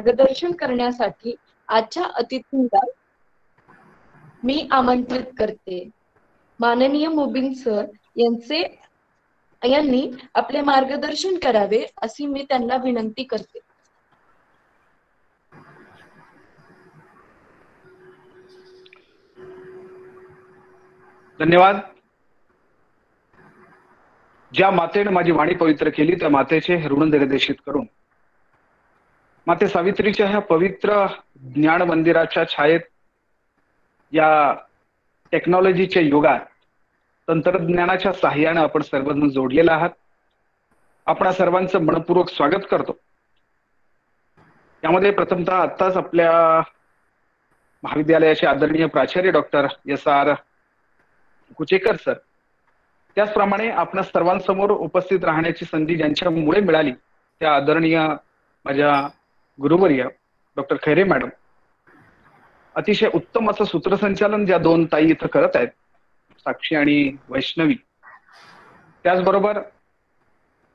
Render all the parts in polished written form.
मार्गदर्शन करण्यासाठी आजच्या अतिथींना मी आमंत्रित करते. माननीय मोबिन सर यांनी आपले मार्गदर्शन करावे अशी मी त्यांना विनंती करते. धन्यवाद. ज्या मातेने माझी वाणी पवित्र केली त्या मातेचे ऋण निर्देशित करून माते सावित्रीच्या ह्या पवित्र ज्ञान मंदिराच्या छायेत या टेक्नॉलॉजीच्या युगात तंत्रज्ञानाच्या साहाय्याने आपण सर्वजण जोडलेला आहात. आपण सर्वांचं मनपूर्वक स्वागत करतो. यामध्ये प्रथमतः आत्ताच आपल्या महाविद्यालयाचे आदरणीय प्राचार्य डॉक्टर SR कुचेकर सर, त्याचप्रमाणे आपण सर्वांसमोर उपस्थित राहण्याची संधी ज्यांच्यामुळे मिळाली त्या आदरणीय माझ्या गुरुवर्य डॉक्टर खैरे मॅडम, अतिशय उत्तम असं सूत्रसंचालन ज्या दोन ताई इथं करत आहेत, साक्षी आणि वैष्णवी, त्याचबरोबर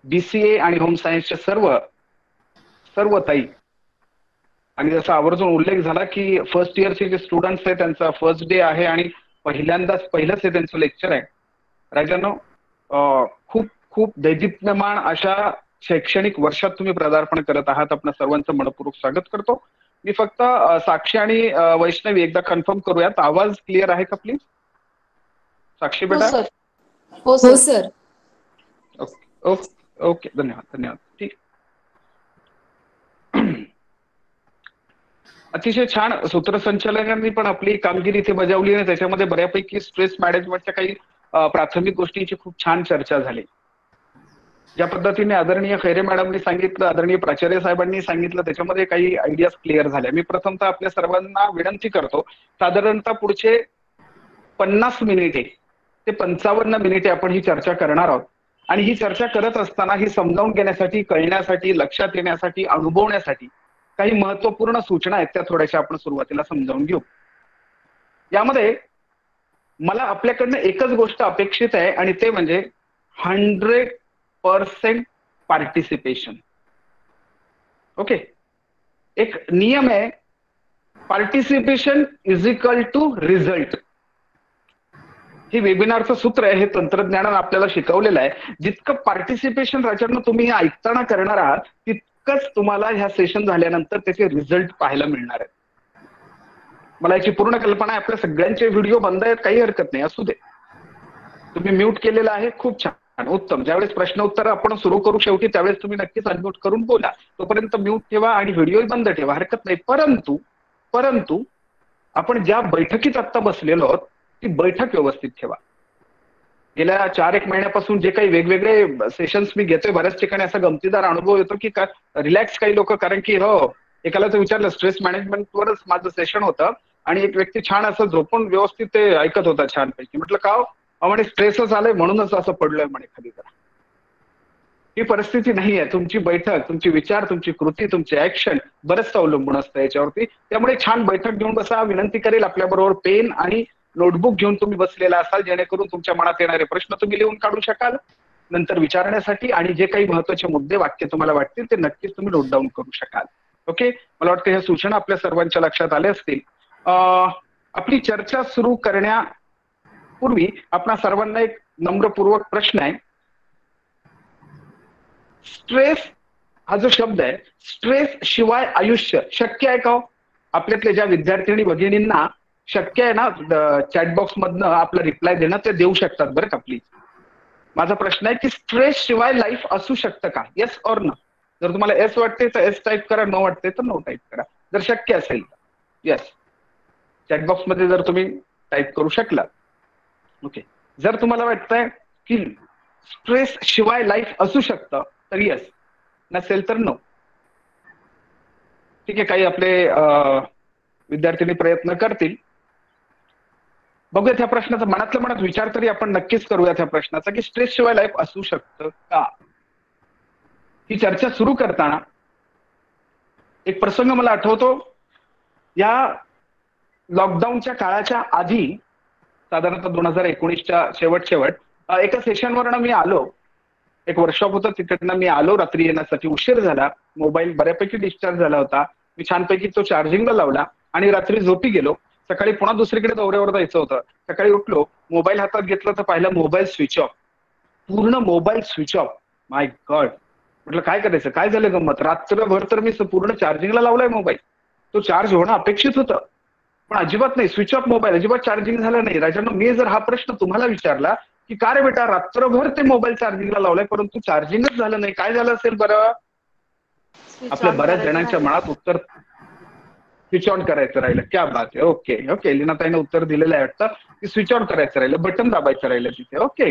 BCA आणि होम सायन्सच्या सर्व ताई, आणि जसा आवर्जून उल्लेख झाला की फर्स्ट इयरचे जे स्टुडंट्स आहेत त्यांचा फर्स्ट डे आहे आणि पहिलंच हे त्यांचं लेक्चर आहे. राजांनो, खूप खूप दैदिप्यमान अशा शैक्षणिक वर्षात तुम्ही पदार्पण करत आहात. आपण सर्वांचं मनपूर्वक स्वागत करतो. मी फक्त साक्षी आणि वैष्णवी एकदा कन्फर्म करूयात, आवाज क्लिअर आहे का प्लीज? साक्षी बेटा? हो सर. ओके, धन्यवाद. ठीक. अतिशय छान सूत्रसंचालकांनी पण आपली कामगिरी इथे बजावली आणि त्याच्यामध्ये बऱ्यापैकी स्ट्रेस मॅनेजमेंटच्या काही प्राथमिक गोष्टींची खूप छान चर्चा झाली. ज्या पद्धतीने आदरणीय खैरे मॅडमनी सांगितलं, आदरणीय प्राचार्य साहेबांनी सांगितलं, त्याच्यामध्ये काही आयडियाज क्लिअर झाल्या. मी प्रथमतः आपल्या सर्वांना विनंती करतो, साधारणतः पुढचे 50 मिनिटे ते 55 मिनिटे आपण ही चर्चा करणार आहोत. आणि ही चर्चा करत असताना ही समजावून घेण्यासाठी, कळण्यासाठी, लक्षात येण्यासाठी, अनुभवण्यासाठी काही महत्वपूर्ण सूचना आहेत त्या थोड्याशा आपण सुरुवातीला समजावून घेऊ. यामध्ये मला आपल्याकडनं एकच गोष्ट अपेक्षित आहे आणि ते म्हणजे 100% पार्टिसिपेशन. ओके, एक नियम आहे, participation is equal to result. हे वेबिनारचं सूत्र आहे, हे तंत्रज्ञानानं आपल्याला शिकवलेलं आहे. जितकं पार्टिसिपेशन राजांना तुम्ही हे ऐकताना करणार आहात तितकंच तुम्हाला ह्या सेशन झाल्यानंतर त्याचे रिझल्ट पाहायला मिळणार आहेत. मला याची पूर्ण कल्पना आहे. आपल्या सगळ्यांचे व्हिडिओ बंद आहेत, काही हरकत नाही, असू दे. तुम्ही म्यूट केलेला आहे, खूप छान, उत्तम. ज्यावेळेस प्रश्न उत्तर आपण सुरू करू शेवटी त्यावेळेस तुम्ही नक्कीच अनम्यूट करून बोला. तोपर्यंत म्यूट ठेवा आणि व्हिडिओ बंद ठेवा, हरकत नाही. परंतु आपण ज्या बैठकीत आता बसलेलो आहोत ती बैठक व्यवस्थित ठेवा. गेल्या 4-1 महिन्यापासून जे काही वेगवेगळे सेशन्स मी घेतोय, बऱ्याच ठिकाणी असा गमतीदार अनुभव येतो की रिलॅक्स काही लोक, कारण की एकाला तर विचारलं स्ट्रेस मॅनेजमेंटवरच माझं सेशन होतं आणि एक व्यक्ती छान असं झोपून व्यवस्थित ते ऐकत होता छानपैकी. म्हटलं का म्हणे स्ट्रेसच आलंय म्हणूनच असं पडलंय म्हणे खाली. जरा ही परिस्थिती नाही आहे. तुमची बैठक, तुमचे विचार, तुमची कृती, तुमचे ऍक्शन बरंच अवलंबून असतं याच्यावरती. त्यामुळे छान बैठक घेऊन बसा. विनंती करेल आपल्याबरोबर पेन आणि नोटबुक घेऊन तुम्ही बसलेला असाल, जेणेकरून तुमच्या मनात येणारे प्रश्न तुम्ही लिहून काढू शकाल नंतर विचारण्यासाठी, आणि जे काही महत्वाचे मुद्दे वाक्य तुम्हाला वाटतील ते नक्कीच तुम्ही नोट डाऊन करू शकाल. ओके, मला वाटतं ह्या सूचना आपल्या सर्वांच्या लक्षात आल्या असतील. आपली चर्चा सुरू करण्यापूर्वी आपणा सर्वांना एक नम्रपूर्वक प्रश्न आहे. स्ट्रेस हा जो शब्द आहे, स्ट्रेस शिवाय आयुष्य शक्य आहे का? आपल्यातल्या ज्या विद्यार्थिनी भगिनींना शक्य आहे ना चॅटबॉक्स मधनं आपला रिप्लाय देणं, ते देऊ शकतात बरं का प्लीज. माझा प्रश्न आहे की स्ट्रेस शिवाय लाईफ असू शकतं का? Yes or no? जर तुम्हाला एस वाटते तर एस टाईप करा, नो वाटते तर नो टाईप करा. जर शक्य असेल तर येस चॅटबॉक्स मध्ये जर तुम्ही टाईप करू शकला. ओके, जर तुम्हाला वाटतंय की स्ट्रेस शिवाय लाईफ असू शकतं तर येस, नसेल तर नो. ठीक आहे, काही आपले विद्यार्थ्यांनी प्रयत्न करतील. बघूयात ह्या प्रश्नाचा मनातल्या मनात विचार तरी आपण नक्कीच करूयात ह्या प्रश्नाचा की स्ट्रेस शिवाय लाईफ असू शकतं का. ही चर्चा सुरू करताना एक प्रसंग मला आठवतो. या लॉकडाऊनच्या काळाच्या आधी, साधारणतः 2019च्या शेवट एका सेशनवरनं मी आलो. एक वर्कशॉप होतं, तिकडनं मी आलो. रात्री येण्यासाठी उशीर झाला. मोबाईल बऱ्यापैकी डिस्चार्ज झाला होता. मी छानपैकी तो चार्जिंगला लावला आणि रात्री झोपी गेलो. सकाळी पुन्हा दुसरीकडे दौऱ्यावर जायचं होतं. सकाळी उठलो, मोबाईल हातात घेतला तर पाहिला मोबाईल स्विच ऑफ, पूर्ण मोबाईल स्विच ऑफ. माय गॉड, म्हटलं काय करायचं, काय झालं गंमत. रात्रभर तर मी पूर्ण चार्जिंगला लावलाय मोबाईल, तो चार्ज होणं अपेक्षित होतं पण अजिबात नाही, स्विच ऑफ मोबाईल, अजिबात चार्जिंग झालं नाही. राजांनो, मी जर हा प्रश्न तुम्हाला विचारला की का रे बेटा रात्रभर ते मोबाईल चार्जिंगला लावलाय परंतु चार्जिंगच झालं नाही, काय झालं असेल बरं. आपल्या बऱ्याच जणांच्या मनात उत्तर स्विच ऑन करायचं राहिलं. क्या बात आहे. ओके ओके, लीनाताईने उत्तर दिलेलं आहे वाटतं की स्विच ऑन करायचं राहिलं, बटन दाबायचं राहिलं तिथे. ओके,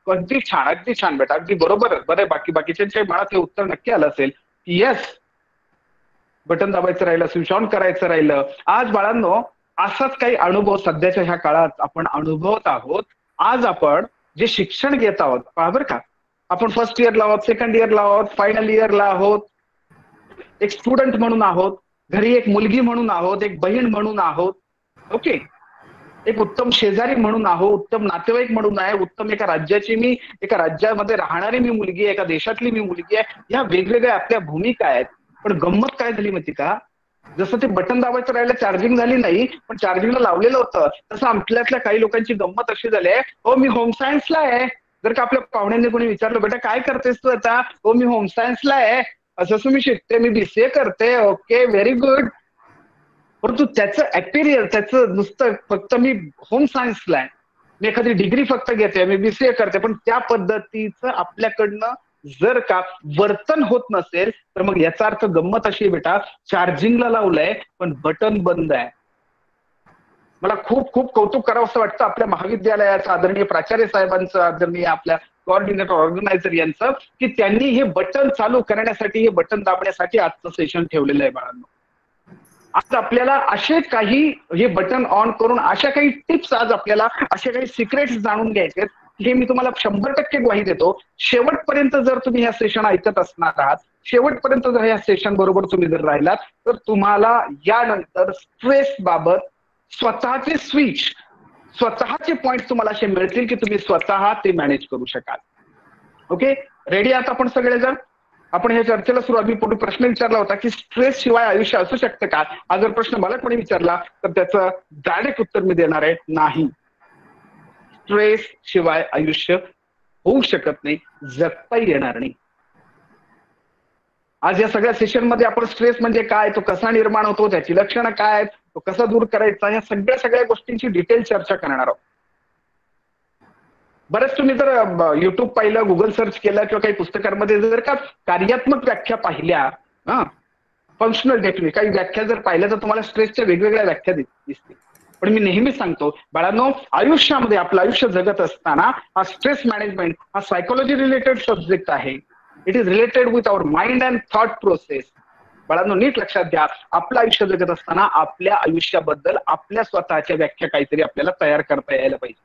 अगदी छान, अगदी छान बेटा, अगदी बरोबर. बरं, बाकीच्या मनात हे उत्तर नक्की आलं असेल की येस, बटन दाबायचं राहिलं, स्विच ऑन करायचं राहिलं. आज बाळांनो असाच काही अनुभव सध्याच्या ह्या काळात आपण अनुभवत आहोत. आज आपण जे शिक्षण घेत आहोत, पहा बरं का, आपण फर्स्ट इयरला आहोत, सेकंड इयरला आहोत, फायनल इयरला आहोत, एक स्टुडंट म्हणून आहोत, घरी एक मुलगी म्हणून आहोत, एक बहीण म्हणून आहोत. ओके, एक उत्तम शेजारी म्हणून आहोत, उत्तम नातेवाईक म्हणून आहे, उत्तम एका राज्याची मी, एका राज्यामध्ये राहणारी मी मुलगी आहे, एका देशातली मी मुलगी आहे. ह्या वेगवेगळ्या आपल्या भूमिका आहेत. पण गंमत काय झाली माहिती का, जसं ते बटन दाबायचं राहिलं, चार्जिंग झाली नाही पण चार्जिंगला लावलेलं होतं, तसं आपल्यातल्या काही लोकांची गंमत अशी झाली आहे, हो मी होम सायन्सला आहे. जर का आपल्या पाहुण्यांनी कोणी विचारलं बेटा काय करतेस तू आता, हो मी होम सायन्सला आहे, असं मी शिकते, मी BCA करते. Okay, very good. परंतु त्याचं ऍक्टिरियल, त्याचं नुसतं फक्त मी होम सायन्सला आहे, मी एखादी डिग्री फक्त घेते, मी BCA करते, पण त्या पद्धतीचं आपल्याकडनं जर का वर्तन होत नसेल तर मग याचा अर्थ गंमत अशी बेटा, चार्जिंगला लावलंय पण बटन बंद आहे. मला खूप खूप कौतुक करावं असं वाटतं आपल्या महाविद्यालयाचं, आदरणीय प्राचार्य साहेबांचं, आदरणीय आपल्या कोऑर्डिनेटर ऑर्गनायझर यांचं, की त्यांनी हे बटन चालू करण्यासाठी, हे बटन दाबण्यासाठी आजचं सेशन ठेवलेलं आहे बाळांनो. आज आपल्याला असे काही, हे बटन ऑन करून अशा काही टिप्स, आज आपल्याला असे काही सिक्रेट्स जाणून घ्यायचे, हे मी तुम्हाला 100% ग्वाही देतो. शेवटपर्यंत जर तुम्ही ह्या सेशन ऐकत असणार आहात, शेवटपर्यंत जर ह्या सेशन बरोबर तुम्ही जर राहिलात तर तुम्हाला यानंतर स्ट्रेस बाबत स्वतःचे स्विच, स्वतःचे पॉइंट तुम्हाला असे मिळतील की तुम्ही स्वतः ते मॅनेज करू शकाल. ओके, रेडी आहात आपण सगळेजण. आपण ह्या चर्चेला सुरुवात, मी पूर्वी प्रश्न विचारला होता की स्ट्रेस शिवाय आयुष्य असू शकतं का. हा जर प्रश्न मला कोणी विचारला तर त्याचं डायरेक्ट उत्तर मी देणार आहे, नाही. स्ट्रेस शिवाय आयुष्य होऊ शकत नाही, जगता येणार नाही. आज या सगळ्या सेशन मध्ये आपण स्ट्रेस म्हणजे काय, तो कसा निर्माण होतो, त्याची लक्षणं काय, तो कसा दूर करायचा, या सगळ्या गोष्टींची डिटेल चर्चा करणार आहोत. बरेच तुम्ही जर युट्यूब पाहिलं, गुगल सर्च केलं किंवा काही पुस्तकांमध्ये जर का कार्यात्मक व्याख्या पाहिल्या, फंक्शनल डेफिनेशन काही व्याख्या जर पाहिल्या तर तुम्हाला स्ट्रेसच्या वेगवेगळ्या व्याख्या दिसतील. पण मी नेहमी सांगतो बाळांनो, आयुष्यामध्ये आपलं आयुष्य जगत असताना हा स्ट्रेस मॅनेजमेंट हा सायकोलॉजी रिलेटेड सब्जेक्ट आहे. It is related with our mind and thought process. बाळांनो नीट लक्षात घ्या, आपलं आयुष्य जगत असताना आपल्या आयुष्याबद्दल आपल्या स्वतःच्या व्याख्या काहीतरी आपल्याला तयार करता यायला पाहिजे.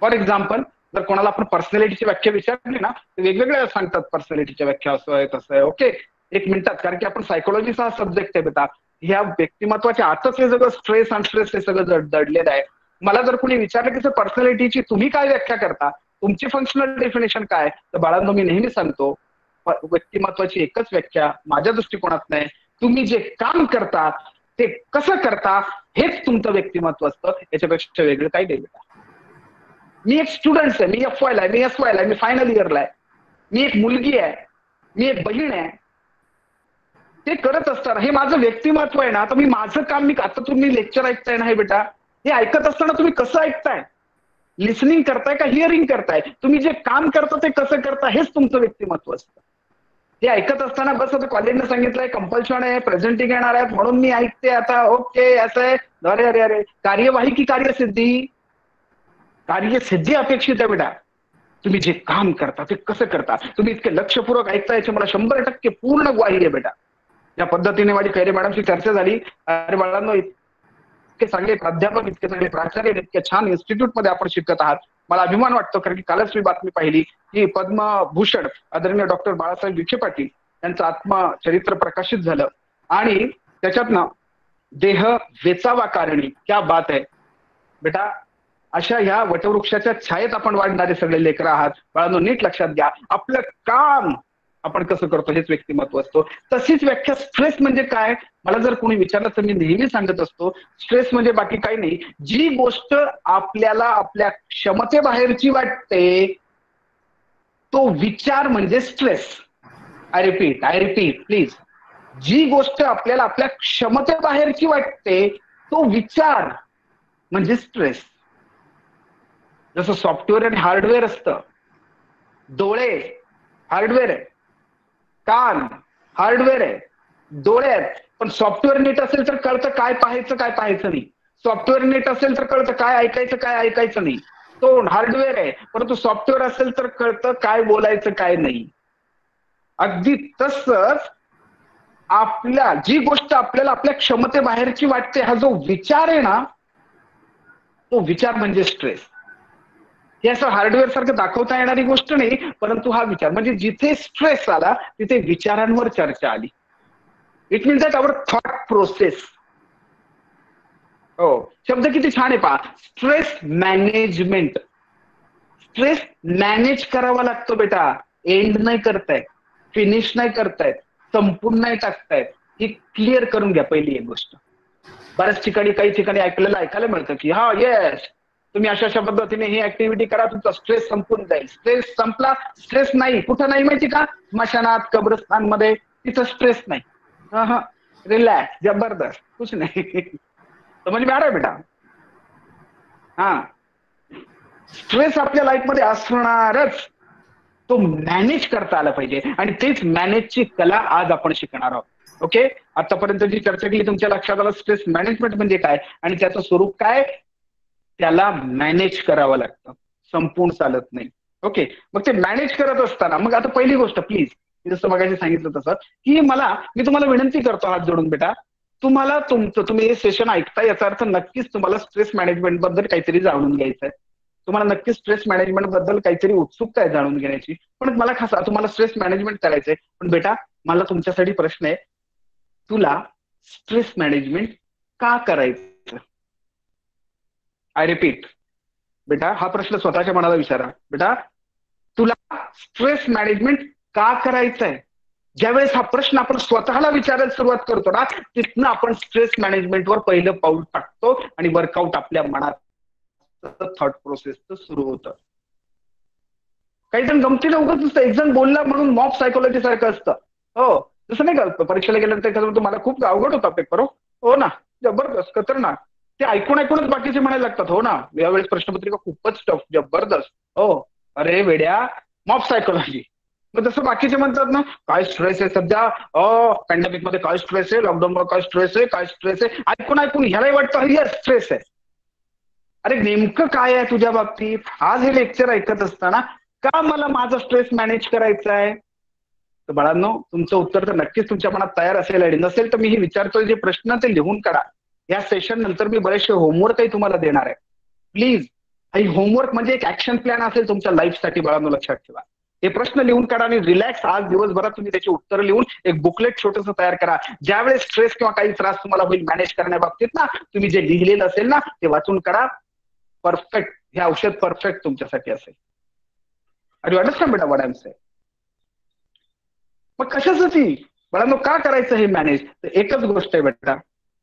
फॉर एक्झाम्पल, जर कोणाला आपण पर्सनॅलिटीची व्याख्या विचारली ना, तर वेगवेगळ्या सांगतात पर्सनॅलिटीच्या व्याख्या, असं आहे तसं आहे. ओके, एक मिनिटात, कारण की आपण सायकोलॉजीचा हा सब्जेक्ट आहे बेटा. ह्या व्यक्तिमत्वाच्या आतच हे सगळं स्ट्रेस आणि स्ट्रेस हे सगळं दडलेलं आहे. मला जर कोणी विचारलं की सर पर्सनॅलिटीची तुम्ही काय व्याख्या करता, तुमची फंक्शनल डेफिनेशन काय, तर बाळांनो मी नेहमी सांगतो व्यक्तिमत्वाची एकच व्याख्या माझ्या दृष्टिकोनात नाही, तुम्ही जे काम करता ते कसं करता हेच तुमचं व्यक्तिमत्व असतं, याच्यापेक्षा वेगळं काही नाही बेटा. मी एक स्टुडंट आहे, मी FY ला आहे, मी SY ला आहे, मी फायनल इयरला आहे, मी एक मुलगी आहे, मी एक बहीण आहे, ते करत असताना हे माझं व्यक्तिमत्व आहे ना. आता मी माझं काम, मी आता तुम्ही लेक्चर ऐकताय ना हे बेटा, हे ऐकत असताना तुम्ही कसं ऐकताय, लिसनिंग करताय का हिअरिंग करताय, तुम्ही जे काम करता ते कसं करता हेच तुमचं व्यक्तिमत्व असतं. हे ऐकत असताना बस आता कॉलेजने सांगितलंय कंपल्शन आहे, प्रेझेंटिंग येणार आहेत म्हणून मी ऐकते आता, ओके असं आहे. अरे अरे अरे, कार्यवाही की कार्यसिद्धी, कार्यसिद्धी अपेक्षित आहे बेटा. तुम्ही जे काम करता ते कसं करता, तुम्ही इतके लक्षपूर्वक ऐकता, याची मला 100% पूर्ण ग्वाही आहे बेटा. या पद्धतीने माझी खैरे मॅडमची चर्चा झाली. अरे बाळांनो, इतके चांगले प्राध्यापक, इतके चांगले प्राचार्य, इतके छान इन्स्टिट्यूटमध्ये आपण शिकत आहात, मला अभिमान वाटतो. कारण की कालच मी बातमी पाहिली की पद्मभूषण आदरणीय डॉक्टर बाळासाहेब विखे पाटील यांचं आत्मचरित्र प्रकाशित झालं आणि त्याच्यातनं देह वेचावा कारणी, क्या बात आहे बेटा. अशा ह्या वटवृक्षाच्या छायेत आपण वाढणारे सगळे लेकरं आहात बाळांनो. नीट लक्षात घ्या, आपलं काम आपण कसं करतो हेच व्यक्तिमत्व असतो. तशीच व्याख्या स्ट्रेस म्हणजे काय मला जर कोणी विचारलं तर मी नेहमी सांगत असतो, स्ट्रेस म्हणजे बाकी काही नाही, जी गोष्ट आपल्याला आपल्या क्षमतेबाहेरची वाटते तो विचार म्हणजे स्ट्रेस. I repeat please. जी गोष्ट आपल्याला आपल्या क्षमतेबाहेरची वाटते तो विचार म्हणजे स्ट्रेस. जसं सॉफ्टवेअर आणि हार्डवेअर असतं. डोळे हार्डवेअर आहे, कान हार्डवेअर आहे, डोळे आहेत, पण सॉफ्टवेअर नीट असेल तर कळतं काय पाहायचं काय पाहायचं नाही. सॉफ्टवेअर नीट असेल तर कळतं काय ऐकायचं काय ऐकायचं नाही. तो हार्डवेअर आहे, परंतु सॉफ्टवेअर असेल तर कळतं काय बोलायचं काय नाही. अगदी तसंच आपल्या जी गोष्ट आपल्याला आपल्या क्षमतेबाहेरची वाटते हा जो विचार आहे ना तो विचार म्हणजे स्ट्रेस. हे असं हार्डवेअर सारखं दाखवता येणारी गोष्ट नाही, परंतु हा विचार म्हणजे जिथे स्ट्रेस आला तिथे विचारांवर चर्चा आली. It means that our thought process. हो, शब्द किती छान आहे पहा, स्ट्रेस मॅनेजमेंट. स्ट्रेस मॅनेज करावा लागतो बेटा, एंड नाही करतायत, फिनिश नाही करतायत, संपून नाही टाकतायत. ही क्लिअर करून घ्या पहिली एक गोष्ट. बऱ्याच ठिकाणी काही ठिकाणी ऐकायला मिळतं की हा येस तुम्ही अशा अशा पद्धतीने ही ऍक्टिव्हिटी करा तुमचा स्ट्रेस संपून जाईल. स्ट्रेस संपला. स्ट्रेस नाही कुठं नाही माहिती का, स्मशानात कब्रस्तान मध्ये तिथं स्ट्रेस नाही. रिलॅक्स जबरदस्त कुछ नाही. समज में आ रहा है बेटा. हा, स्ट्रेस आपल्या लाईफमध्ये असणारच, तो मॅनेज करता आला पाहिजे आणि तेच मॅनेजची कला आज आपण शिकणार आहोत. ओके, आतापर्यंत जी चर्चा केली तुमच्या लक्षात आलं स्ट्रेस मॅनेजमेंट म्हणजे काय आणि त्याचं स्वरूप काय, त्याला मॅनेज करावं लागतं, संपूर्ण चालत नाही. ओके, मग ते मॅनेज करत असताना मग आता पहिली गोष्ट प्लीज, जसं मगाशी सांगितलं तसं की मी तुम्हाला विनंती करतो हात जोडून बेटा, तुम्हाला तुम्ही हे सेशन ऐकता याचा अर्थ नक्कीच तुम्हाला स्ट्रेस मॅनेजमेंट बद्दल काहीतरी जाणून घ्यायचं आहे. तुम्हाला नक्कीच स्ट्रेस मॅनेजमेंट बद्दल काहीतरी उत्सुकता आहे जाणून घेण्याची. पण मला खास तुम्हाला स्ट्रेस मॅनेजमेंट करायचंय, पण बेटा मला तुमच्यासाठी प्रश्न आहे, तुला स्ट्रेस मॅनेजमेंट का करायचं? आय रिपीट बेटा, हा प्रश्न स्वतःच्या मनाला विचारा. बेटा तुला स्ट्रेस मॅनेजमेंट का करायचंय? ज्यावेळेस हा प्रश्न आपण स्वतःला विचारायला सुरुवात करतो ना, तिथनं आपण स्ट्रेस मॅनेजमेंटवर पहिलं पाऊल टाकतो आणि वर्कआउट आपल्या मनात थॉट प्रोसेस सुरू होतं. काही जण गमतीला उगाच नसतं, एक जण बोलला म्हणून मॉब सायकोलॉजी सारखं असतं. हो, जसं नाही का परीक्षेला गेल्यानंतर मला खूप अवघड होता पेपर. हो ना, जबरदस्त खतरनाक. ते ऐकूनच बाकीचे म्हणायला लागतात हो ना यावेळेस प्रश्नपत्रिका खूपच टफ जबरदस्त. हो, अरे वेड्या मॉब सायकोलॉजी. मग तसं बाकीचे म्हणतात ना काय स्ट्रेस आहे सध्या, पॅन्डेमिक मध्ये काय स्ट्रेस आहे, लॉकडाऊन मध्ये काय स्ट्रेस आहे, काय स्ट्रेस आहे. ऐकून ह्यालाही वाटतं हे स्ट्रेस आहे. अरे नेमकं काय आहे तुझ्या बाबतीत? आज हे लेक्चर ऐकत असताना का मला माझा स्ट्रेस मॅनेज करायचा आहे, तर बाळांनो तुमचं उत्तर तर नक्कीच तुमच्या मनात तयार असेल आणि नसेल तर मी हे विचारतोय जे प्रश्न ते लिहून काढा. या सेशन नंतर मी बरेचसे होमवर्कही तुम्हाला देणार आहे. प्लीज ही होमवर्क म्हणजे एक ऍक्शन प्लॅन असेल तुमच्या लाईफसाठी बाळांनो, लक्षात ठेवा. हे प्रश्न लिहून काढा आणि रिलॅक्स आज दिवसभरात तुम्ही त्याची उत्तर लिहून एक बुकलेट छोटंसं तयार करा. ज्यावेळेस स्ट्रेस किंवा काही त्रास तुम्हाला होईल मॅनेज करण्याबाबतीत ना, तुम्ही जे लिहिलेलं असेल ना ते वाचून काढा. परफेक्ट, हे औषध परफेक्ट तुमच्यासाठी असेल. आर यू अंडरस्टँड बेटा व्हॉट आय एम सेइंग? मग कशासाठी बाळांनो का करायचं हे मॅनेज? तर एकच गोष्ट आहे बेटा,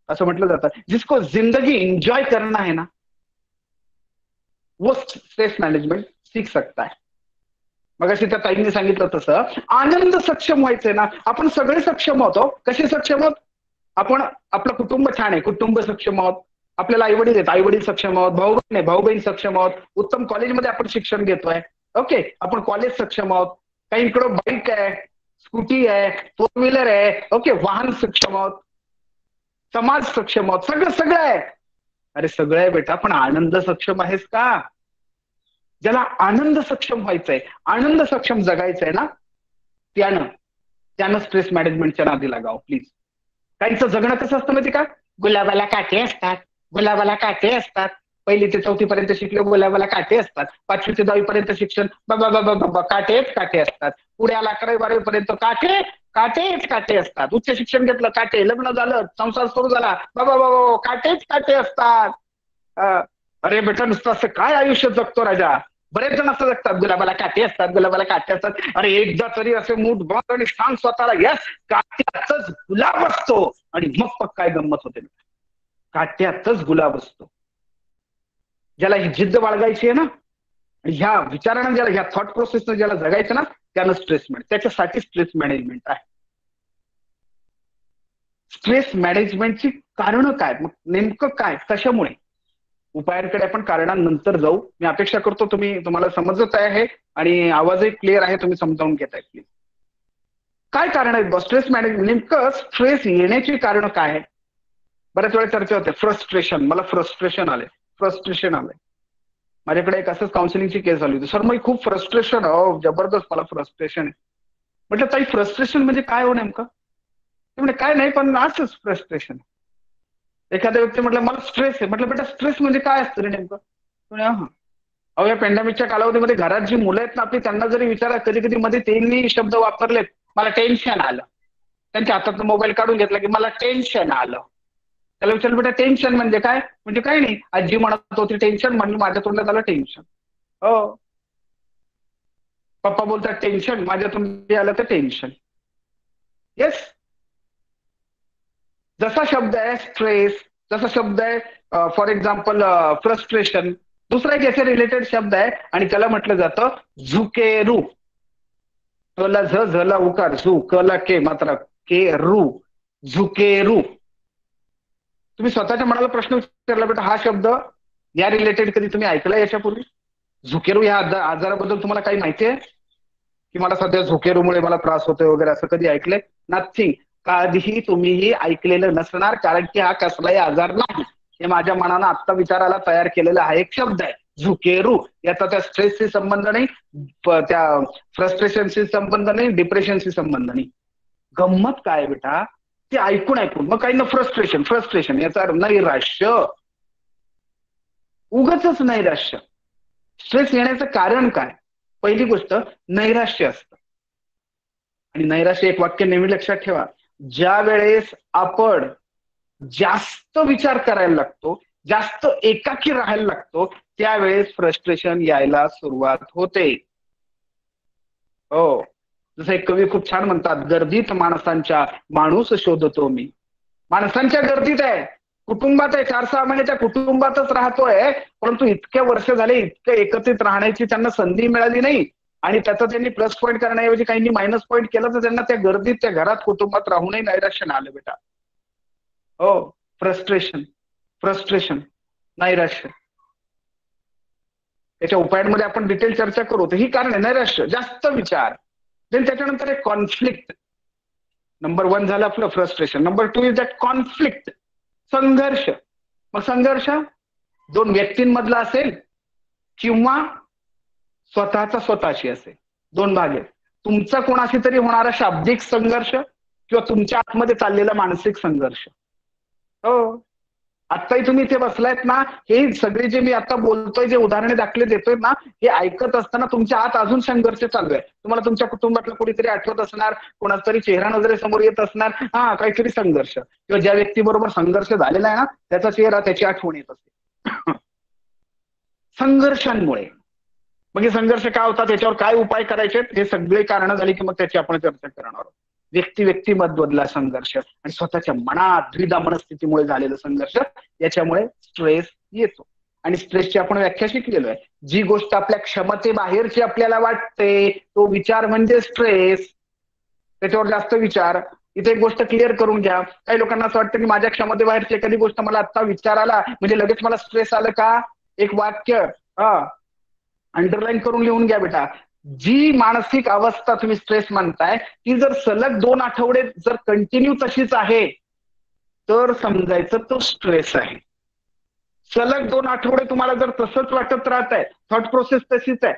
असं म्हटलं जातं जिसको जिंदगी एंजॉय करना है ना वो स्ट्रेस मैनेजमेंट सीख सकता है. मग अशी त्या ताईंनी सांगितलं तसं आनंद सक्षम व्हायचंय ना, आपण सगळे सक्षम होतो. कसे सक्षम आहोत आपण? आपलं कुटुंब छान आहे, कुटुंब सक्षम आहोत. आपल्याला आई वडील आहेत, आई वडील सक्षम आहोत. भाऊ बहीण आहे, भाऊ बहीण सक्षम आहोत. उत्तम कॉलेजमध्ये आपण शिक्षण घेतोय. ओके, आपण कॉलेज सक्षम आहोत. काही इकडं बाईक आहे, स्कूटी आहे, फोर व्हीलर आहे. ओके, वाहन सक्षम आहोत, समाज सक्षम आहोत, सगळं आहे. अरे सगळं आहे बेटा, पण आनंद सक्षम आहेस का? ज्याला आनंद सक्षम व्हायचंय, आनंद सक्षम जगायचंय ना, त्यानं स्ट्रेस मॅनेजमेंटच्या नादी लागावं प्लीज. काहींचं जगणं कसं असतं माहिती का, गुलाबाला काटे असतात, गुलाबाला काटे असतात. पहिली ते चौथी पर्यंत शिकले गुलाबाला काटे असतात. 5वी ते 10वी पर्यंत शिक्षण बाबा काटेच काटे असतात. पुढे आला 11वी 12वी पर्यंत काटेच काटे असतात. उच्च शिक्षण घेतलं काटे, लग्न झालं, संसार सुरू झाला, बाबा काटेच काटे असतात. अरे बेटा नुसतं असं काय आयुष्य जगतो राजा? बरेच जण असं जगतात, गुलाबाला काटे असतात, गुलाबाला काटे असतात. अरे एकदा तरी असे मूठ बंद आणि सांग स्वतःला, यस काट्यातच गुलाब असतो. आणि मग काय गंमत होते, काट्यातच गुलाब असतो. ज्याला ही जिद्द बाळगायची आहे ना, ह्या विचारानं ज्याला, ह्या थॉट प्रोसेसनं ज्याला जगायचं ना, त्यानं स्ट्रेस मॅनेज, त्याच्यासाठी स्ट्रेस मॅनेजमेंट आहे. स्ट्रेस मॅनेजमेंटची कारणं काय, मग नेमकं काय, कशामुळे? उपायांकडे आपण कारणांनंतर जाऊ. मी अपेक्षा करतो तुम्हाला समजत आहे आणि आवाजही क्लिअर आहे, तुम्ही समजावून घेताय. प्लीज काय कारण आहेत स्ट्रेस मॅनेजमेंट, नेमकं स्ट्रेस येण्याची कारणं काय आहे? बऱ्याच वेळा चर्चा होते, फ्रस्ट्रेशन, मला फ्रस्ट्रेशन आलंय. माझ्याकडे एक असंच काउन्सिलिंगची केस झाली होती. सर मग खूप फ्रस्ट्रेशन, जबरदस्त मला फ्रस्ट्रेशन आहे. म्हटलं ताई फ्रस्ट्रेशन म्हणजे काय हो नेमकं? म्हणजे काय नाही, पण असंच फ्रस्ट्रेशन. एखाद्या व्यक्ती म्हटलं मला स्ट्रेस आहे. म्हटलं बेटा स्ट्रेस म्हणजे काय असतं रे नेमकं? अहो या पॅन्डेमिकच्या कालावधीमध्ये घरात जी मुलं आहेत ना आपली, त्यांना जरी विचारा, कधी कधी मध्ये त्यांनी शब्द वापरलेत, मला टेन्शन आलं. त्यांच्या हातात मोबाईल काढून घेतला की मला टेन्शन आलं. त्याला विचारलं बेटा टेन्शन म्हणजे काय? म्हणजे काय नाही, आजी म्हणत होती टेन्शन, म्हणलं माझ्या तोंडात आलं टेन्शन. हो, पप्पा बोलतात टेन्शन, माझ्या तोंडात आलं तर टेन्शन. येस, जसा शब्द आहे स्ट्रेस, जसा शब्द आहे फॉर एक्झाम्पल फ्रस्ट्रेशन, दुसरा एक याच्या रिलेटेड शब्द आहे आणि त्याला म्हटलं जातं झुकेरू. ला झ, झला उकार, झु, कला के मात्र के रू, झुकेरू. तुम्ही स्वतःच्या मनाला प्रश्न विचारला बेटा, हा शब्द या रिलेटेड कधी तुम्ही ऐकलाय याच्यापूर्वी? झुकेरू या आजाराबद्दल तुम्हाला काही माहिती आहे की मला सध्या झुकेरूमुळे मला त्रास होतोय वगैरे, असं कधी ऐकलंय? नथिंग. कधीही तुम्हीही ऐकलेलं नसणार, कारण की हा कसलाही आजार नाही. हे माझ्या मनानं आत्ता विचाराला तयार केलेला हा एक शब्द आहे झुकेरू. याचा त्या स्ट्रेसशी संबंध नाही, त्या फ्रस्ट्रेशनशी संबंध नाही, डिप्रेशनशी संबंध नाही. गंमत काय बेटा, ते ऐकून मग काही ना फ्रस्ट्रेशन याचा नैराश्य, उगाचच नैराश्य. स्ट्रेस येण्याचं कारण काय? पहिली गोष्ट नैराश्य असतं. आणि नैराश्य एक वाक्य नेहमी लक्षात ठेवा, ज्या वेळेस आपण जास्त विचार करायला लागतो, जास्त एकाकी राहायला लागतो, त्यावेळेस फ्रस्ट्रेशन यायला सुरुवात होते. हो, जसं एक कवी खूप छान म्हणतात, गर्दीत माणसांच्या माणूस शोधतो मी. माणसांच्या गर्दीत आहे, कुटुंबात आहे, 4-6 महिने त्या कुटुंबातच राहतोय, परंतु इतक्या वर्ष झाले इतकं एकत्रित राहण्याची त्यांना संधी मिळाली नाही. आणि त्याचा त्यांनी प्लस पॉईंट करण्याऐवजी काही मायनस पॉईंट केलं, तर त्यांना त्या गर्दीत, त्या घरात, कुटुंबात राहूनही नैराश्य आलं बेटा. हो, फ्रस्ट्रेशन, नैराश्य. त्याच्या उपायांमध्ये आपण डिटेल चर्चा करू. तर ही कारण आहे नैराश्य, जास्त विचार. देन त्याच्यानंतर एक कॉन्फ्लिक्ट. नंबर 1 झालं आपलं frustration. Number 2 is that conflict, संघर्ष. मग संघर्ष 2 व्यक्तींमधला असेल किंवा स्वतःशी असेल. 2 भाग आहेत. तुमचा कोणाशी तरी होणारा शाब्दिक संघर्ष किंवा तुमच्या आतमध्ये चाललेला मानसिक संघर्ष. हो, आत्ताही तुम्ही इथे बसलायत ना, हे सगळे जे मी आता बोलतोय, जे उदाहरणे दाखले देतोय ना, हे ऐकत असताना तुमच्या आत अजून संघर्ष चालू आहे. तुम्हाला तुमच्या कुटुंबातलं कोणीतरी आठवत असणार, कोणाचा तरी चेहरा नजरे समोर येत असणार, हा काहीतरी संघर्ष, किंवा ज्या व्यक्तीबरोबर संघर्ष झालेला आहे ना, त्याचा चेहरा, त्याची आठवण येत असते. संघर्षांमुळे. मग हे संघर्ष काय होतात, त्याच्यावर काय उपाय करायचे, हे सगळे कारण झाली की मग त्याची आपण चर्चा करणार आहोत. व्यक्तिमधला संघर्ष आणि स्वतःच्या मनात द्विधा मनस्थितीमुळे झालेला संघर्ष, याच्यामुळे स्ट्रेस येतो. आणि स्ट्रेसची आपण व्याख्या शिकलेलो आहे. जी गोष्ट आपल्या क्षमतेबाहेरची आपल्याला वाटते, तो विचार म्हणजे स्ट्रेस. त्याच्यावर जास्त विचार. इथे एक गोष्ट क्लिअर करून घ्या, काही लोकांना असं वाटतं की माझ्या क्षमतेबाहेरची एखादी गोष्ट मला आता विचार आला म्हणजे लगेच मला स्ट्रेस आलं का? एक वाक्य अंडरलाईन करून लिहून घ्या बेटा. जी मानसिक अवस्था तुम्ही स्ट्रेस म्हणताय, ती जर सलग 2 आठवडे जर कंटिन्यू तशीच आहे, तर समजायचं तो स्ट्रेस आहे. सलग 2 आठवडे तुम्हाला जर तसंच वाटत राहत आहे, थॉट प्रोसेस तशीच आहे,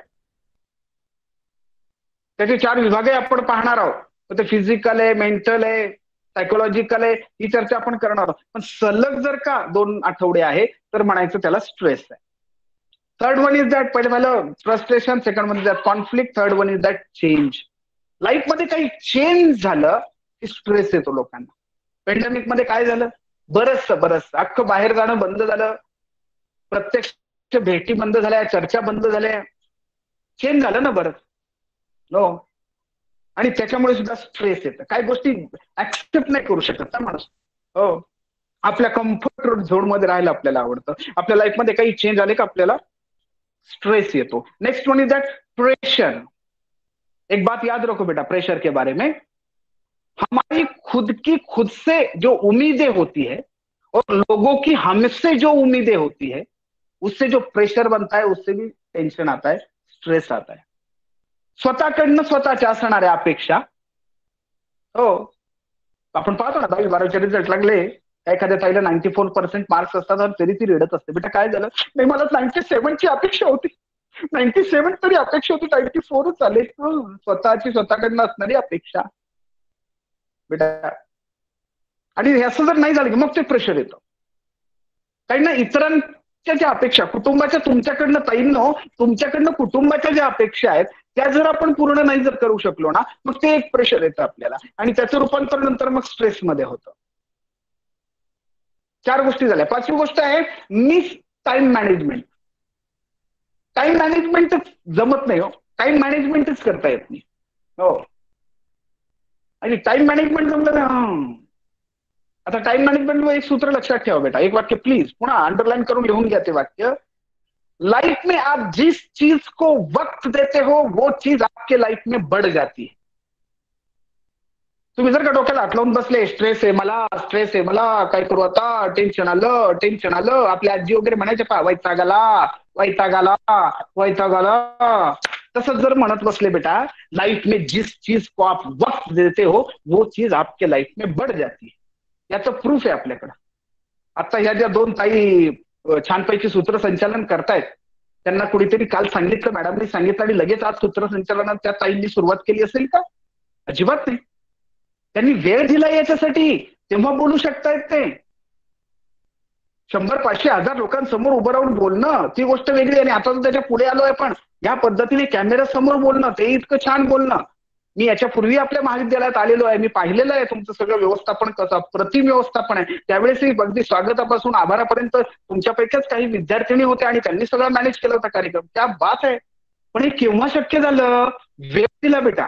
त्याचे 4 विभागही आपण पाहणार आहोत. तर ते फिजिकल आहे, मेंटल आहे, सायकोलॉजिकल आहे, ही चर्चा आपण करणार आहोत. पण सलग जर का 2 आठवडे आहे, तर म्हणायचं त्याला स्ट्रेस आहे. थर्ड वन इज दॅट, पहिले झालं frustration, second one is that conflict, third one is that change. Life मध्ये काही चेंज झालं की स्ट्रेस येतो लोकांना. पेंडेमिक मध्ये काय झालं, बरंच अख्खं बाहेर जाणं बंद झालं, प्रत्यक्ष भेटी बंद झाल्या, चर्चा बंद झाल्या, चेंज झालं ना बरं. हो. आणि त्याच्यामुळे सुद्धा स्ट्रेस येतं. काही गोष्टी ऍक्सेप्ट नाही करू शकत ना माणूस. हो. आपल्या कम्फर्ट झोन मध्ये राहायला आपल्याला आवडतं. आपल्या लाईफमध्ये काही चेंज आले का आपल्याला स्ट्रेस येतो. Next one is that pressure. एक बात याद रखो बेटा प्रेशर के बारे में, हमारी खुद की खुद से जो उम्मीदें होती है और लोगों की हमसे जो उम्मीदें होती है, उससे जो प्रेशर बनता है उससे भी टेन्शन आता है, स्ट्रेस आता है. स्वतःकडनं स्वतःच्या असणाऱ्या अपेक्षा. हो. आपण पाहतो ना 10वी-12वीचे रिझल्ट लागले, एखाद्या ताईला 94% मार्क्स असतात आणि तरी ती रडत असते. बेटा काय झालं? नाही मला 97 ची अपेक्षा होती. 97 तरी अपेक्षा होती, 94च आले. स्वतःची स्वतःकडनं असणारी अपेक्षा बेटा. आणि असं जर नाही झालं की मग ते प्रेशर येतं. काही ना इतरांच्या ज्या अपेक्षा, कुटुंबाच्या तुमच्याकडनं ताईंनो, तुमच्याकडनं कुटुंबाच्या ज्या अपेक्षा आहेत त्या जर आपण पूर्ण नाही जर करू शकलो ना, मग ते एक प्रेशर येतं आपल्याला आणि त्याचं रूपांतर नंतर मग स्ट्रेसमध्ये होतं. 4 गोष्टी झाल्या. 5वी गोष्ट आहे मिस टाइम मॅनेजमेंट. टाइम मॅनेजमेंटच जमत नाही हो. टाइम मॅनेजमेंटच करता येत नाही. हो. आणि टाइम मॅनेजमेंट जमलं ना. आता टाइम मॅनेजमेंट एक सूत्र लक्षात ठेवा बेटा. एक वाक्य प्लीज पुन्हा अंडरलाइन करून लिहून घ्या ते वाक्य. लाइफ में आप जिस चीज को वक्त देते हो वो चीज आपके लाइफ में बढ़ जाती है. तुम्ही जर का डोक्याला हात लावून बसले, स्ट्रेस आहे मला, काय करू आता, टेन्शन आलं. आपली आजी वगैरे म्हणायचे पहा, वैतागाला. तसंच जर म्हणत बसले बेटा, लाइफ में जिस चीज को आप वक्त देते हो वो चीज आपके लाइफ में बढ़ जाती है. याचं प्रूफ आहे आपल्याकडं. आता ह्या ज्या 2 ताई छानपैकी सूत्रसंचालन करतायत, त्यांना कुणीतरी काल सांगितलं, मॅडमनी सांगितलं आणि लगेच आज सूत्रसंचालनात त्या ताईंनी सुरुवात केली असेल का? अजिबात नाही. त्यांनी वेळ दिला याच्यासाठी, तेव्हा बोलू शकतायत ते. 100, 500, 1000 लोकांसमोर उभं राहून बोलणं ती गोष्ट वेगळी. आणि आता त्याच्या पुढे आलोय आपण, या पद्धतीने कॅमेरा समोर बोलणं, ते इतकं छान बोलणं. मी याच्यापूर्वी आपल्या महाविद्यालयात आलेलो आहे, मी पाहिलेलं आहे तुमचं सगळं व्यवस्थापन कसं अप्रतिम व्यवस्थापन आहे. त्यावेळेसही अगदी स्वागतापासून आभारापर्यंत तुमच्यापैकीच काही विद्यार्थिनी होत्या आणि त्यांनी सगळं मॅनेज केला होता कार्यक्रम. त्या बात आहे. पण हे केव्हा शक्य झालं? वेळ दिला बेटा.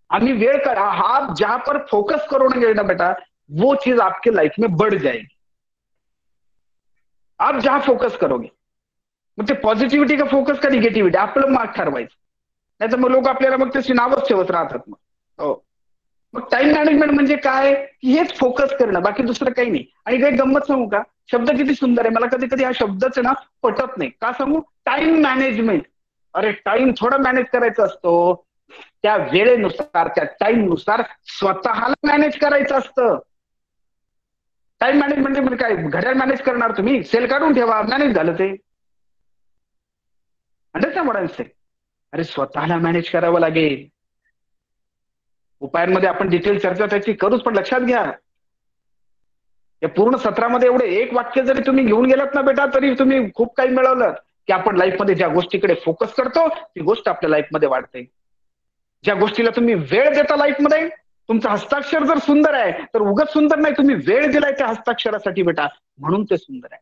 आम्ही वेळ करा, आप जहां पर फोकस करोगे ना बेटा, वो चीज आपके लाइफ में बढ़ जाएगी. आप जहां फोकस करोगे, मग ते पॉझिटिव्हिटी का फोकस का निगेटिव्हिटी आपलं मार्क ठरवायचं. नाही तर मग लोक आपल्याला मग त्याची नावच ठेवत राहतात. मग हो. मग टाइम मॅनेजमेंट म्हणजे काय की हेच फोकस करणं, बाकी दुसरं काही नाही. आणि काही गंमत सांगू का, शब्द किती सुंदर आहे. मला कधी कधी हा शब्दच ना पटत नाही. का सांगू? Time management. अरे टाइम थोडा मॅनेज करायचा असतो, त्या वेळेनुसार, त्या टाइम नुसार स्वतःला मॅनेज करायचं असतं. टाइम मॅनेजमेंट म्हणजे काय, घड्याळ मॅनेज करणार तुम्ही, सेल काढून ठेवा, मॅनेज झालं ते. Understand what I am saying? अरे स्वतःला मॅनेज करावं लागेल. उपायांमध्ये आपण डिटेल चर्चा त्याची करूच, पण लक्षात घ्या या पूर्ण सत्रामध्ये एवढे एक वाक्य जरी तुम्ही घेऊन गेलात ना बेटा, तरी तुम्ही खूप काही मिळवलं. की आपण लाईफमध्ये ज्या गोष्टीकडे फोकस करतो ती गोष्ट आपल्या लाईफमध्ये वाढते. ज्या गोष्टीला तुम्ही वेळ देता लाईफमध्ये, तुमचं हस्ताक्षर जर सुंदर आहे तर उगाच सुंदर नाही, तुम्ही वेळ दिलाय त्या हस्ताक्षरासाठी बेटा, म्हणून ते सुंदर आहे.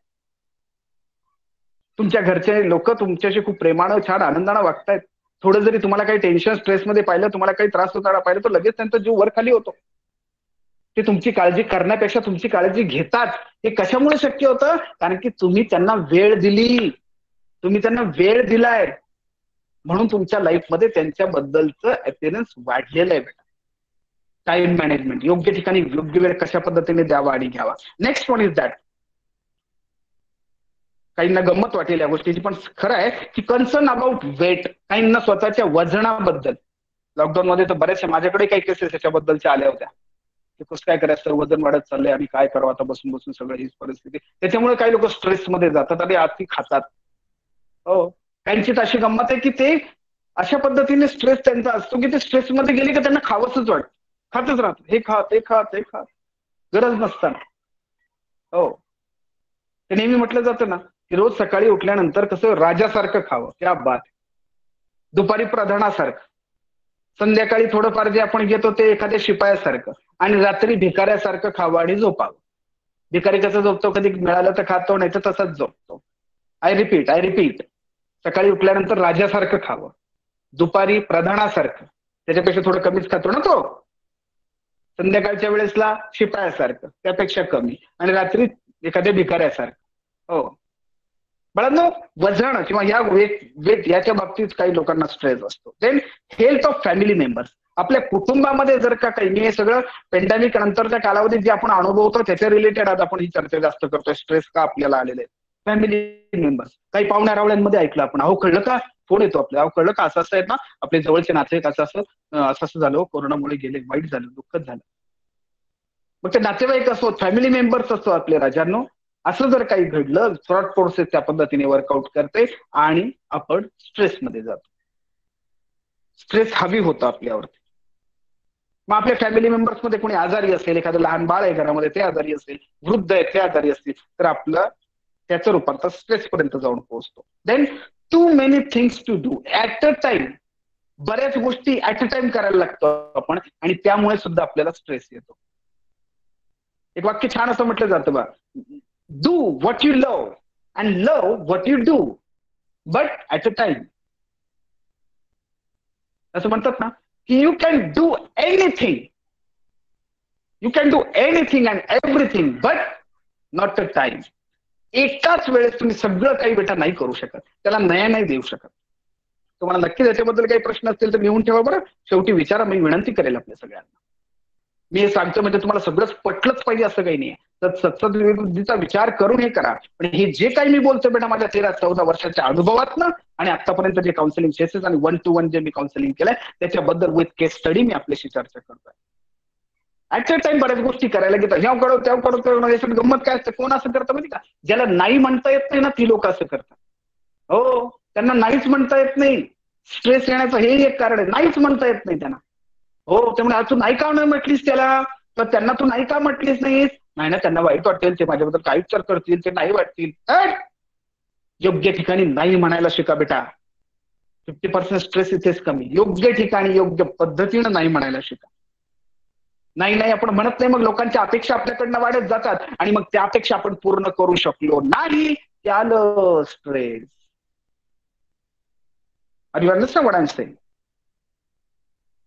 तुमच्या घरचे लोक तुमच्याशी खूप प्रेमानं, छान आनंदानं वागतायत. थोडं जरी तुम्हाला काही टेन्शन, स्ट्रेसमध्ये पाहिलं, तुम्हाला काही त्रास होताना पाहिलं, तर लगेच त्यांचा जीव वर खाली होतो. ते तुमची काळजी करण्यापेक्षा तुमची काळजी घेतात. हे कशामुळे शक्य होतं? कारण की तुम्ही त्यांना वेळ दिली, तुम्ही त्यांना वेळ दिलाय, म्हणून तुमच्या लाईफमध्ये त्यांच्याबद्दलचं अपिअरन्स वाढलेलं आहे बेटा. टाइम मॅनेजमेंट, योग्य ठिकाणी योग्य वेळ कशा पद्धतीने द्यावा आणि घ्यावा. नेक्स्ट वन इज दॅट, काहींना गंमत वाटेल या गोष्टीची, पण खरं आहे की कन्सर्न अबाउट वेट. काहींना स्वतःच्या वजनाबद्दल. लॉकडाऊन मध्ये तर बऱ्याचशा माझ्याकडे काही केसेस याच्याबद्दलच्या आल्या होत्या. कसं काय करायचं, वजन वाढत चाललंय आणि काय करावं आता, बसून बसून सगळं हीच परिस्थिती. त्याच्यामुळे काही लोक स्ट्रेसमध्ये जातात आणि अति खातात. हो. काहींची अशी गंमत आहे की ते अशा पद्धतीने स्ट्रेस त्यांचा असतो की ते स्ट्रेसमध्ये गेले की त्यांना खावंसच वाटतं, खातच राहतात. हे खा, ते खा, ते खा, गरज नसताना. हो. ते नेहमी म्हटलं जातं ना की रोज सकाळी उठल्यानंतर कसं राजासारखं खावं. त्या बात. दुपारी प्रधानासारखं, संध्याकाळी थोडंफार जे आपण घेतो ते एखाद्या शिपायासारखं, आणि रात्री भिकाऱ्यासारखं खावं आणि झोपावं. भिकारी कसं झोपतो, कधी मिळालं तर खातो, नाही तर तसंच झोपतो. आय रिपीट, सकाळी उठल्यानंतर राजासारखं खावं, दुपारी प्रधानासारखं, त्याच्यापेक्षा थोडं कमीच खातो ना तो. संध्याकाळच्या वेळेसला शिपायासारखं, त्यापेक्षा कमी, आणि रात्री एखाद्या भिकाऱ्यासारखं. हो बाळांनो, वजन किंवा या वेट याच्या बाबतीत काही लोकांना स्ट्रेस असतो. Then health of family members, आपल्या कुटुंबामध्ये जर का काही, मी हे सगळं पेंडेमिक नंतरच्या कालावधीत जे आपण अनुभवतो त्याच्या रिलेटेड आज आपण ही चर्चा जास्त करतोय. स्ट्रेस का आपल्याला आलेले फॅमिली मेंबर्स. काही पाहुण्या रावळ्यांमध्ये ऐकलं आपण, अहो कळलं का, फोन येतो आपल्या, अहो कळलं का असं असं आहे ना, आपले जवळचे नातेवाईक असं असं झालं, कोरोनामुळे गेले, वाईट झालं, दुःखद झालं. मग ते नातेवाईक असो, फॅमिली मेंबर्स असो आपले राजांनो, असं जर काही घडलं, थॉट प्रोसेस त्या पद्धतीने वर्कआउट करते आणि आपण स्ट्रेसमध्ये जातो. स्ट्रेस हवी होतं आपल्यावरती. मग आपल्या फॅमिली मेंबर्स मध्ये कोणी आजारी असेल, एखादं लहान बाळ आहे घरामध्ये ते आजारी असेल, वृद्ध आहे ते आजारी असतील, तर आपलं त्याचं रूपांतर स्ट्रेस पर्यंत जाऊन पोहोचतो. Then too many things to do at a time, बऱ्याच गोष्टी ऍट अ टाइम करायला लागतो आपण, आणि त्यामुळे सुद्धा आपल्याला स्ट्रेस येतो. एक वाक्य छान असं म्हटलं जातं बा, do what you love and love what you do but at a time. असं म्हणतात ना की you can do anything, you can do anything and everything but not a time. एकाच वेळेस तुम्ही सगळं काही बेटा नाही करू शकत, त्याला न्याय नाही देऊ शकत. तुम्हाला नक्कीच याच्याबद्दल काही प्रश्न असतील तर लिहून ठेवा बरं, शेवटी विचारा, मी विनंती करेल आपल्या सगळ्यांना. मी हे सांगतो म्हणजे तुम्हाला सगळंच पटलंच पाहिजे असं काही नाही, तर सत्सदविरुद्धीचा विचार करून हे करा. पण हे जे काही मी बोलतो बेटा माझ्या 13-14 वर्षाच्या अनुभवातनं आणि आतापर्यंत जे काउन्सिलिंग सेशन्स आणि 1-to-1 जे मी काउन्सिलिंग केलंय त्याच्याबद्दल विथ केस स्टडी मी आपल्याशी चर्चा करतोय. ऍट अ टाइम बऱ्याच गोष्टी करायला घेतात, ह्या करो त्या करो. याच्यात गंमत काय असते, कोण असं करतं माहिती का, ज्याला नाही म्हणता येत नाही ना ती लोक असं करतात. हो, त्यांना नाहीच म्हणता येत नाही. स्ट्रेस येण्याचं हे एक कारण आहे, नाहीच म्हणता येत नाही त्यांना. हो, त्यामुळे तू नाही का नाही म्हटलीस त्याला, तर त्यांना तू नाही का म्हटलीस नाहीस, नाही ना त्यांना वाईट वाटेल, ते माझ्याबद्दल काय विचार करतील, ते नाही वाटतील. योग्य ठिकाणी नाही म्हणायला शिका बेटा. 50% स्ट्रेस इथेच कमी. योग्य ठिकाणी योग्य पद्धतीनं नाही म्हणायला शिका. नाही नाही आपण म्हणत नाही, मग लोकांच्या अपेक्षा आपल्याकडनं वाढत जातात आणि मग त्या अपेक्षा आपण पूर्ण करू शकलो नाही, त्याला स्ट्रेस.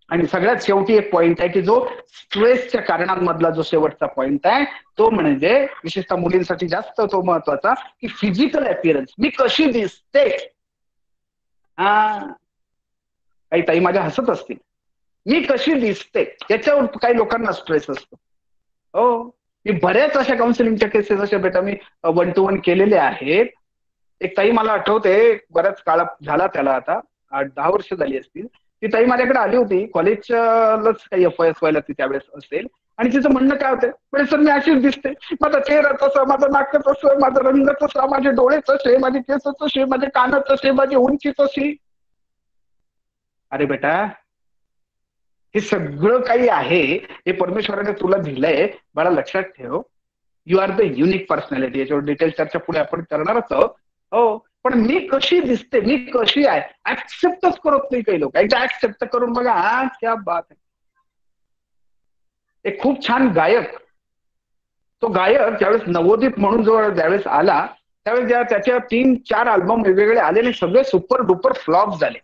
आणि सगळ्यात शेवटी एक पॉइंट आहे की जो स्ट्रेसच्या कारणांमधला जो शेवटचा पॉइंट आहे तो म्हणजे विशेषतः मुलींसाठी जास्त तो महत्वाचा, की फिजिकल अपीअरन्स. मी कशी दिसते. काही ताई माझ्या हसत असतील, मी कशी दिसते त्याच्यावर काही लोकांना स्ट्रेस असतो. हो, मी बऱ्याच अशा काउन्सिलिंगच्या केसेस अशा बेटा मी 1-to-1 केलेले आहेत. एक ताई मला आठवते, बऱ्याच काळ झाला त्याला, आता 8-10 वर्ष झाली असतील. ती ताई माझ्याकडे आली होती, कॉलेजलाच काही FYS व्हायला ती त्यावेळेस असेल, आणि तिचं म्हणणं काय होतं, म्हणजे सर मी अशीच दिसते, माझा चेहरा तसा, माझं नाक तसं, माझा रंग तसा, माझे डोळे तसे, माझे केस तसे, माझे कान तसे, माझी उंची तशी. अरे बेटा, हे सगळं काही आहे हे परमेश्वराने तुला दिलंय मला, लक्षात ठेव. You are the unique personality. याच्यावर डिटेल चर्चा पुढे आपण करणारच आहोत. हो, पण मी कशी दिसते, मी कशी आहे, ऍक्सेप्टच करत नाही काही लोक. एकदा ऍक्सेप्ट करून बघा, क्या बात आहे. एक खूप छान गायक, तो गायक ज्यावेळेस नवोदित म्हणून जो ज्यावेळेस आला त्यावेळेस त्याच्या 3-4 अल्बम वेगवेगळे आले आणि सगळे सुपर डुपर फ्लॉप झाले.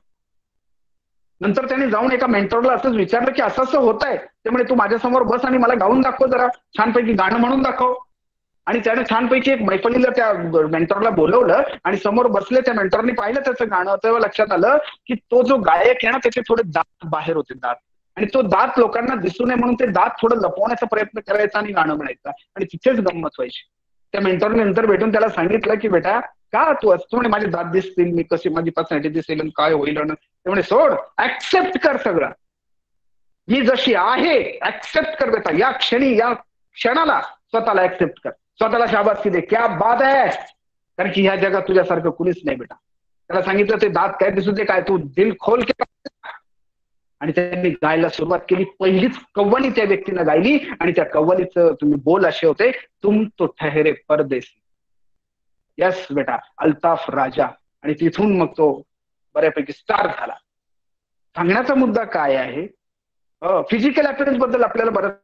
नंतर त्याने जाऊन एका मेंटरला असंच विचारलं की असं असं होत आहे, त्यामुळे तू माझ्यासमोर बस आणि मला गाऊन दाखव, जरा छानपैकी गाणं म्हणून दाखव. आणि त्याने छानपैकी एक मैफलीला त्या मेंटरला बोलवलं आणि समोर बसले. त्या मेंटरने पाहिलं त्याचं गाणं, तेव्हा लक्षात आलं की तो जो गायक आहे ना त्याचे थोडे दात बाहेर होते, दात, आणि तो दात लोकांना दिसू नये म्हणून ते दात थोडं लपवण्याचा प्रयत्न करायचा आणि गाणं म्हणायचा, आणि तिथेच गंमत व्हायची. त्या मेंटरने नंतर भेटून त्याला सांगितलं की बेटा का तू असतो, म्हणे माझे दात दिसतील, मी कशी माझी पर्सनॅलिटी दिसेल, काय होईल. त्यामुळे सोड, ऍक्सेप्ट कर सगळं, मी जशी आहे ऍक्सेप्ट कर बेटा. या क्षणी, या क्षणाला स्वतःला ऍक्सेप्ट कर, स्वतःला शाबासकी दे, क्या बात आहे. कारण की ह्या जगात तुझ्यासारखं कुणीच नाही बेटा. त्याला सांगितलं ते दात काय दिसू दे, काय तू दिल खोल के. आणि त्यांनी गायला सुरुवात केली. पहिलीच कव्वाली त्या व्यक्तीनं गायली आणि त्या कव्वालीचं तुम्ही बोल असे होते, तुम तो ठहरे परदेसी. यस बेटा, अल्ताफ राजा. आणि तिथून मग तो बऱ्यापैकी स्टार झाला. सांगण्याचा मुद्दा काय आहे, फिजिकल अपीअरन्स बद्दल आपल्याला बऱ्याच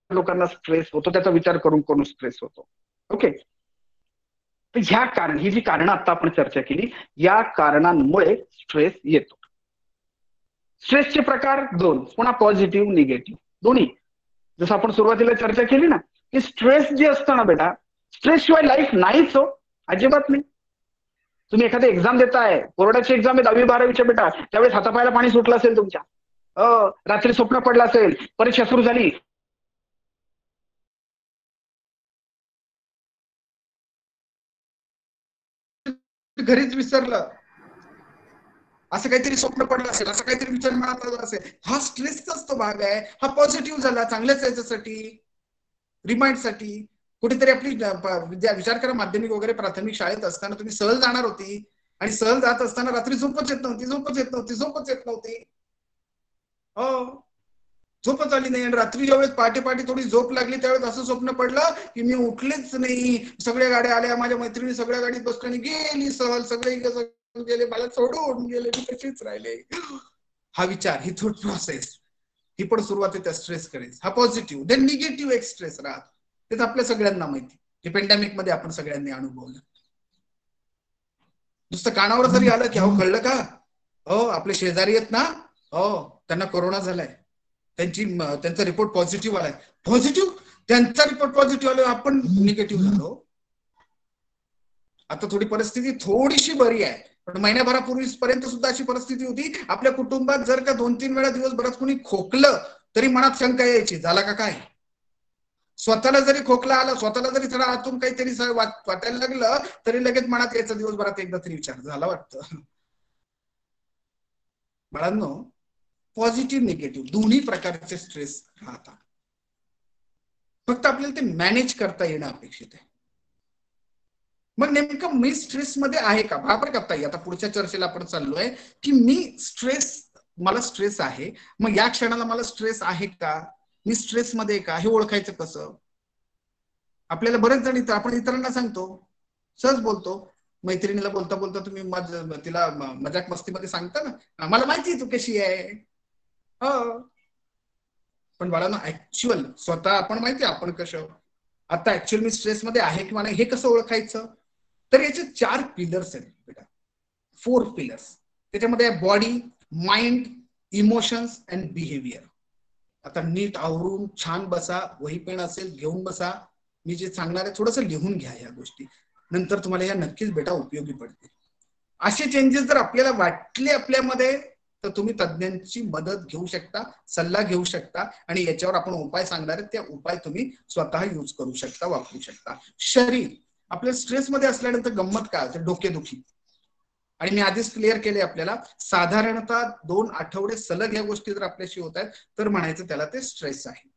लोकांना स्ट्रेस होतो, त्याचा विचार करून करून स्ट्रेस होतो. ओके, तर ह्या कारण, ही जी कारणं आता आपण चर्चा केली, या कारणांमुळे स्ट्रेस येतो. स्ट्रेसचे प्रकार दोन, पुन्हा पॉझिटिव्ह निगेटिव्ह दोन्ही. जसं आपण सुरुवातीला चर्चा केली ना की स्ट्रेस जे असतं ना बेटा, स्ट्रेस शिवाय लाईफ नाहीच हो, अजिबात नाही. तुम्ही एखादी एक्झाम देताय, बोर्डाची एक्झाम आहे 10वी-12वीच्या बेटा, त्यावेळेस हातापायाला पाणी सुटलं असेल तुमच्या, रात्री स्वप्न पडलं असेल, परीक्षा सुरू झाली, घरीच विसरलं, असं काहीतरी स्वप्न पडलं असेल, असं काहीतरी विचार मनात आला असेल, हा स्ट्रेसचाच तो भाग आहे. हा पॉझिटिव्ह झाला, चांगल्याच याच्यासाठी, रिमाइंड साठी. कुठेतरी आपली विचार करा, माध्यमिक वगैरे प्राथमिक शाळेत असताना तुम्ही सहल जाणार होती आणि सहल जात असताना रात्री झोपच येत नव्हती. हो, झोपच आली नाही. आणि रात्री ज्यावेळेस पहाटे थोडी झोप लागली त्यावेळेस असं स्वप्न पडलं की मी उठलेच नाही, सगळ्या गाड्या आल्या, माझ्या मैत्रिणी सगळ्या गाडीत बसल्या आणि गेली सहल, सगळे गेले, मला सोडून गेले, मी तशीच राहिले. हा विचार, ही थॉट प्रोसेस, ही पण सुरुवात आहे त्या स्ट्रेस कडे. हा पॉझिटिव्ह. देन निगेटिव्ह एक स्ट्रेस राहत, तेच आपल्या सगळ्यांना माहिती, हे पेंडेमिक मध्ये आपण सगळ्यांनी अनुभवलं. नुसतं कानावर जरी आलं की अहो कळलं का, हो आपले शेजारी आहेत ना, हो त्यांना कोरोना झालाय, त्यांचा रिपोर्ट पॉझिटिव्ह आलाय. पॉझिटिव्ह, त्यांचा रिपोर्ट पॉझिटिव्ह आला, आपण निगेटिव्ह झालो. आता थोडी परिस्थिती थोडीशी बरी आहे, पण महिन्याभरापूर्वीपर्यंत सुद्धा अशी परिस्थिती होती, आपल्या कुटुंबात जर का 2-3 वेळा दिवसभरात कोणी खोकलं तरी मनात शंका यायची, झाला का काय. स्वतःला जरी खोकला आला, स्वतःला जरी थोडा आतून काहीतरी वाटायला लागलं तरी लगेच मनात यायचं दिवसभरात एकदा तरी विचार, झाला वाटतं. बाळांनो, पॉझिटिव्ह निगेटिव्ह दोन्ही प्रकारचे स्ट्रेस राहतात, फक्त आपल्याला ते मॅनेज करता येणं अपेक्षित आहे. मग नेमकं मी स्ट्रेस मध्ये आहे का, बरोबर करता येईल. आता पुढच्या चर्चेला आपण चाललोय की मला स्ट्रेस आहे, मग या क्षणाला मला स्ट्रेस आहे का, मी स्ट्रेस मध्ये का, हे ओळखायचं कसं. आपल्याला बरेच जण, आपण इतरांना सांगतो, सहज बोलतो, मैत्रिणीला बोलता बोलता तुम्ही तिला मजाक मस्तीमध्ये सांगता ना, मला माहिती तू कशी आहे. हो, पण बाळांनो ऍक्च्युअल स्वतः आपण माहिती आपण कसं, आता ऍक्च्युअल मी स्ट्रेस मध्ये आहे किंवा नाही हे कसं ओळखायचं. तर याचे 4 पिलर्स आहेत बेटा, 4 पिलर्स. त्याच्यामध्ये body, mind, emotions and behaviour. आता नीट आवरून छान बसा, वही पेन असेल घेऊन बसा, मी जे सांगणार आहे थोडंसं लिहून घ्या या गोष्टी, नंतर तुम्हाला या नक्कीच बेटा उपयोगी पडतील. असे चेंजेस जर आपल्याला वाटले आपल्यामध्ये तर तुम्ही तज्ञांची मदत घेऊ शकता, सल्ला घेऊ शकता, आणि याच्यावर आपण उपाय सांगणार आहे, त्या उपाय तुम्ही स्वतः यूज करू शकता, वापरू शकता. शरीर आपल्या स्ट्रेस मध्ये असल्यानंतर गंमत काय होते, डोकेदुखी. आणि मी आधीच क्लिअर केले आपल्याला, साधारणतः 2 आठवडे सलग या गोष्टी जर आपल्याशी होत आहेत तर म्हणायचं त्याला ते स्ट्रेस आहे.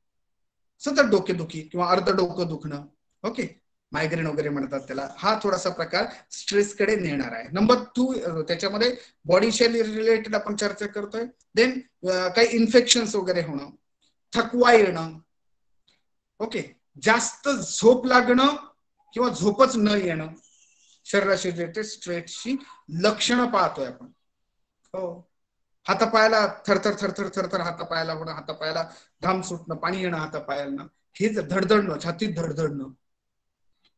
सतत डोकेदुखी किंवा अर्ध डोकं दुखणं, ओके, मायग्रेन वगैरे म्हणतात त्याला, हा थोडासा प्रकार स्ट्रेस कडे नेणार आहे. नंबर 2, त्याच्यामध्ये बॉडीशी रिलेटेड आपण चर्चा करतोय. देन काही इन्फेक्शन्स वगैरे होणं, थकवा येणं, ओके, जास्त झोप लागणं किंवा झोपच न येणं, शरीराशी रिलेटेड स्ट्रेसची लक्षणं पाहतोय आपण. हो, हातापायाला थरथर थरथर थरथर हातापायाला होणं, हातापायाला घाम सुटणं, पाणी येणं हातापायाला, हे धडधडणं, छातीत धडधडणं.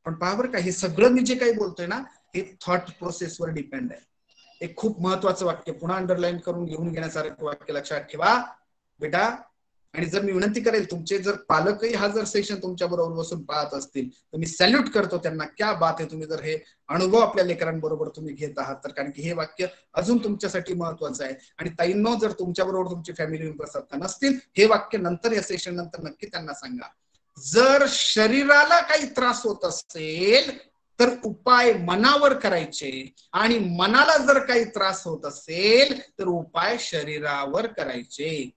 पण पहा बरं का, हे सगळं मी जे काही बोलतोय ना, हे थॉट प्रोसेसवर डिपेंड आहे. एक खूप महत्वाचं वाक्य पुन्हा अंडरलाईन करून घेऊन घेण्यासारखं वाक्य लक्षात ठेवा बेटा. आणि जर मी विनंती करेल, तुमचे जर पालकही हा जर सेशन तुमच्या बरोबर बसून पाहत असतील तर मी सॅल्यूट करतो त्यांना, क्या बात आहे, तुम्ही जर हे अनुभव आपल्या लेकरांबरोबर तुम्ही घेत आहात तर. कारण की हे वाक्य अजून तुमच्यासाठी महत्वाचं आहे. आणि ताईंनो, जर तुमच्या बरोबर तुमची फॅमिली मेंबर्स आता नसतील, हे वाक्य नंतर या सेशन नंतर नक्की त्यांना सांगा. जर शरीराला काही त्रास होत असेल तर उपाय मनावर करायचे, आणि मनाला जर काही त्रास होत असेल तर उपाय शरीरावर करायचे.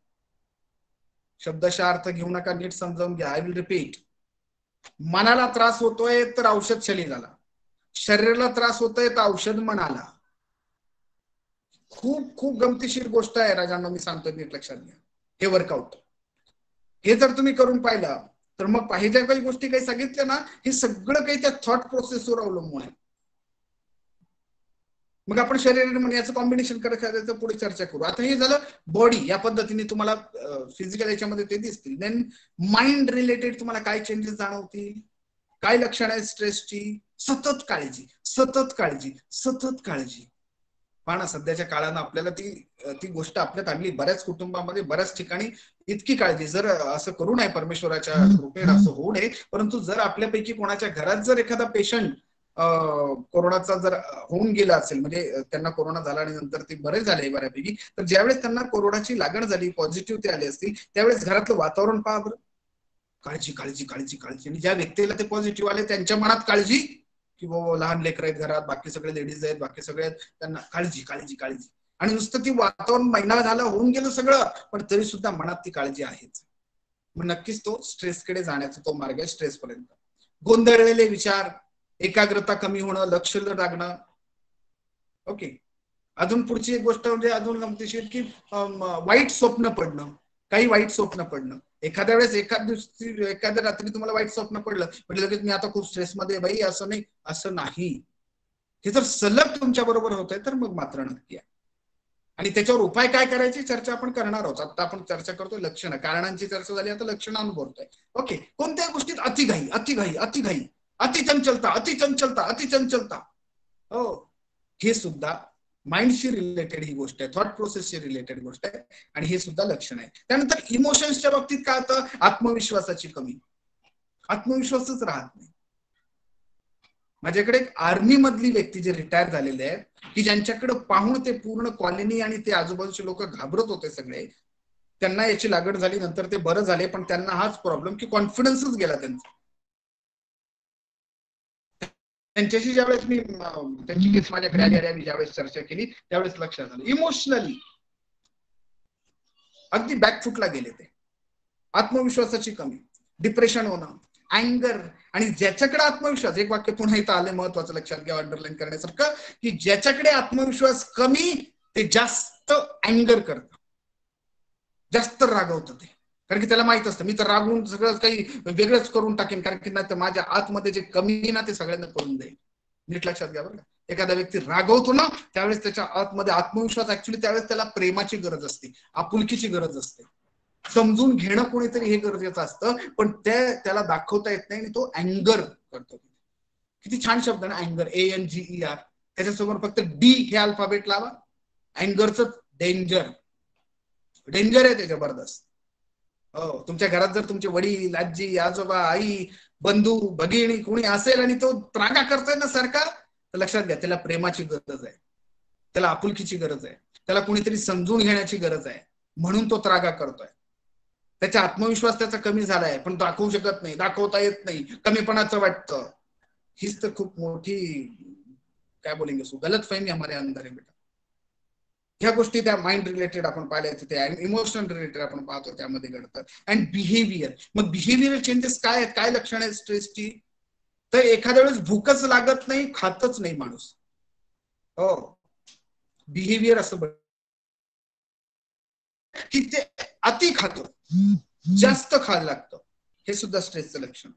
शब्दशः अर्थ घेऊ नका, नीट समजावून घ्या. I will repeat. मनाला त्रास होतोय तर औषध शरीराला, शरीराला त्रास होतोय तर औषध मनाला. खूप खूप गमतीशीर गोष्ट आहे राजांना, मी सांगतोय, नीट लक्षात घ्या. हे वर्कआउट हे जर तुम्ही करून पाहिलं तर मग पाहिजे काही गोष्टी काही सांगितल्या ना, हे सगळं काही त्या थॉट प्रोसेसवर अवलंबून आहे. मग आपण शरीर म्हणजे याचं कॉम्बिनेशन करायचं पुढे चर्चा करू. आता हे झालं बॉडी, या पद्धतीने तुम्हाला फिजिकल याच्यामध्ये ते दिसतील. देन माइंड रिलेटेड तुम्हाला काय चेंजेस जाणवतील, काय लक्षण आहे स्ट्रेसची, सतत काळजी, सतत काळजी, सतत काळजी. पहा ना, सध्याच्या काळानं आपल्याला ती गोष्ट आपल्यात आणली. बऱ्याच कुटुंबामध्ये बऱ्याच ठिकाणी इतकी काळजी, जर असं करू नये, परमेश्वराच्या कृपेने असं होऊ नये, परंतु जर आपल्यापैकी कोणाच्या घरात जर एखादा पेशंट कोरोनाचा जर होऊन गेला असेल, म्हणजे त्यांना कोरोना झाला आणि नंतर ते बरे झाले बऱ्यापैकी, तर ज्यावेळेस त्यांना कोरोनाची लागण झाली, पॉझिटिव्ह ते आले असतील, त्यावेळेस घरातलं वातावरण पहा बरं, काळजी काळजी काळजी काळजी. आणि ज्या व्यक्तीला ते पॉझिटिव्ह आले त्यांच्या मनात काळजी, की बाबा लहान लेकर आहेत घरात, बाकी सगळे लेडीज आहेत, बाकी सगळे आहेत, त्यांना काळजी काळजी काळजी. आणि नुसतं ती वातावरण महिना झालं होऊन गेलं सगळं, पण तरी सुद्धा मनात ती काळजी आहेच. मग नक्कीच तो स्ट्रेसकडे जाण्याचा तो मार्ग आहे, स्ट्रेस पर्यंत. गोंधळलेले विचार, एकाग्रता कमी होणं, लक्ष न लागणं. ओके. अजून पुढची एक गोष्ट म्हणजे अजून गमतीशीर, की वाईट स्वप्न पडणं, काही वाईट स्वप्न पडणं. एखाद्या वेळेस एखाद्या रात्री तुम्हाला वाईट स्वप्न पडलं म्हणजे लगेच मी आता खूप स्ट्रेसमध्ये बाई, असं नाही, असं नाही. हे जर सलग तुमच्या बरोबर होत आहे तर मग मात्र नक्की आहे. आणि त्याच्यावर उपाय काय करायची चर्चा आपण करणार आहोत. आता आपण चर्चा करतोय लक्षणं, कारणांची चर्चा झाली, आता लक्षणांवर बोलतोय. ओके. कोणत्या गोष्टीत अतिघाई अतिघाई अतिघाई, अतिचंचलता अतिचंचलता अतिचंचलता, हो, हे सुद्धा माइंडशी रिलेटेड ही गोष्ट आहे, थॉट प्रोसेसशी रिलेटेड गोष्ट आहे, आणि हे सुद्धा लक्षण आहे. त्यानंतर इमोशन्सच्या बाबतीत काय होतं, आत्मविश्वासाची कमी, आत्मविश्वासच राहत नाही. माझ्याकडे एक आर्मी मधली व्यक्ती जे रिटायर झालेले आहेत, की ज्यांच्याकडे पाहून ते पूर्ण कॉलनी आणि ते आजूबाजूचे लोक घाबरत होते सगळे, त्यांना याची लागण झाली, नंतर ते बरं झाले, पण त्यांना हाच प्रॉब्लेम की कॉन्फिडन्सच गेला त्यांचा. त्यांच्याशी ज्यावेळेस मी त्यांची केस माझ्याकडे आली आणि ज्यावेळेस चर्चा केली त्यावेळेस लक्षात आलं, इमोशनली अगदी बॅकफुटला गेले ते. आत्मविश्वासाची कमी, डिप्रेशन होणं, अँगर. आणि ज्याच्याकडे आत्मविश्वास, एक वाक्य पुन्हा इथं आले महत्वाचं लक्षात घ्या, अंडरलाईन करण्यासारखं, की ज्याच्याकडे आत्मविश्वास कमी ते जास्त अँगर करतं, जास्त रागवतं ते. कारण की त्याला माहित असतं मी तर रागवून सगळं काही वेगळंच करून टाकेन, कारण की नाही तर माझ्या आतमध्ये जे कमी ना ते सगळ्यांना करून देईल. नीट लक्षात घ्या बरं का. एखादा व्यक्ती रागवतो ना त्यावेळेस त्याच्या आतमध्ये आत्मविश्वास, ऍक्च्युली त्यावेळेस त्याला प्रेमाची गरज असते, आपुलकीची गरज असते, समजून घेणं कोणीतरी हे गरजेचं असतं, पण त्याला दाखवता येत नाही आणि तो अँगर करतो. किती छान शब्द ना अँगर, ANGER. त्याच्यासमोर फक्त D हे अल्फाबेट लावा, अँगरचं डेंजर, डेंजर आहे ते जबरदस्त. हो, तुमच्या घरात जर तुमचे वडील, आजी, आजोबा, आई, बंधू, भगिनी कोणी असेल आणि तो त्रागा करतोय ना सारखा, तर लक्षात घ्या त्याला प्रेमाची गरज आहे, त्याला आपुलकीची गरज आहे, त्याला कुणीतरी समजून घेण्याची गरज आहे, म्हणून तो त्रागा करतोय. त्याचा आत्मविश्वास त्याचा कमी झालाय, पण दाखवू शकत नाही, दाखवता येत नाही, कमीपणाचं वाटतं. हीच तर खूप मोठी काय बोलेंगे गलत फहमी हमारे अंदर है बेटा. ह्या गोष्टी त्या माइंड रिलेटेड आपण पाहिल्या तिथे, इमोशनल रिलेटेड आपण पाहतो त्यामध्ये घडतं. अँड बिहेवियर, मग बिहेवियर चेंजेस काय आहेत, काय लक्षण आहेत स्ट्रेसची, तर एखाद्या वेळेस भूकच लागत नाही, खातच नाही माणूस. हो, बिहेवियर असं की ते अति खातो, जास्त खायला लागतं, हे सुद्धा स्ट्रेसचं लक्षण.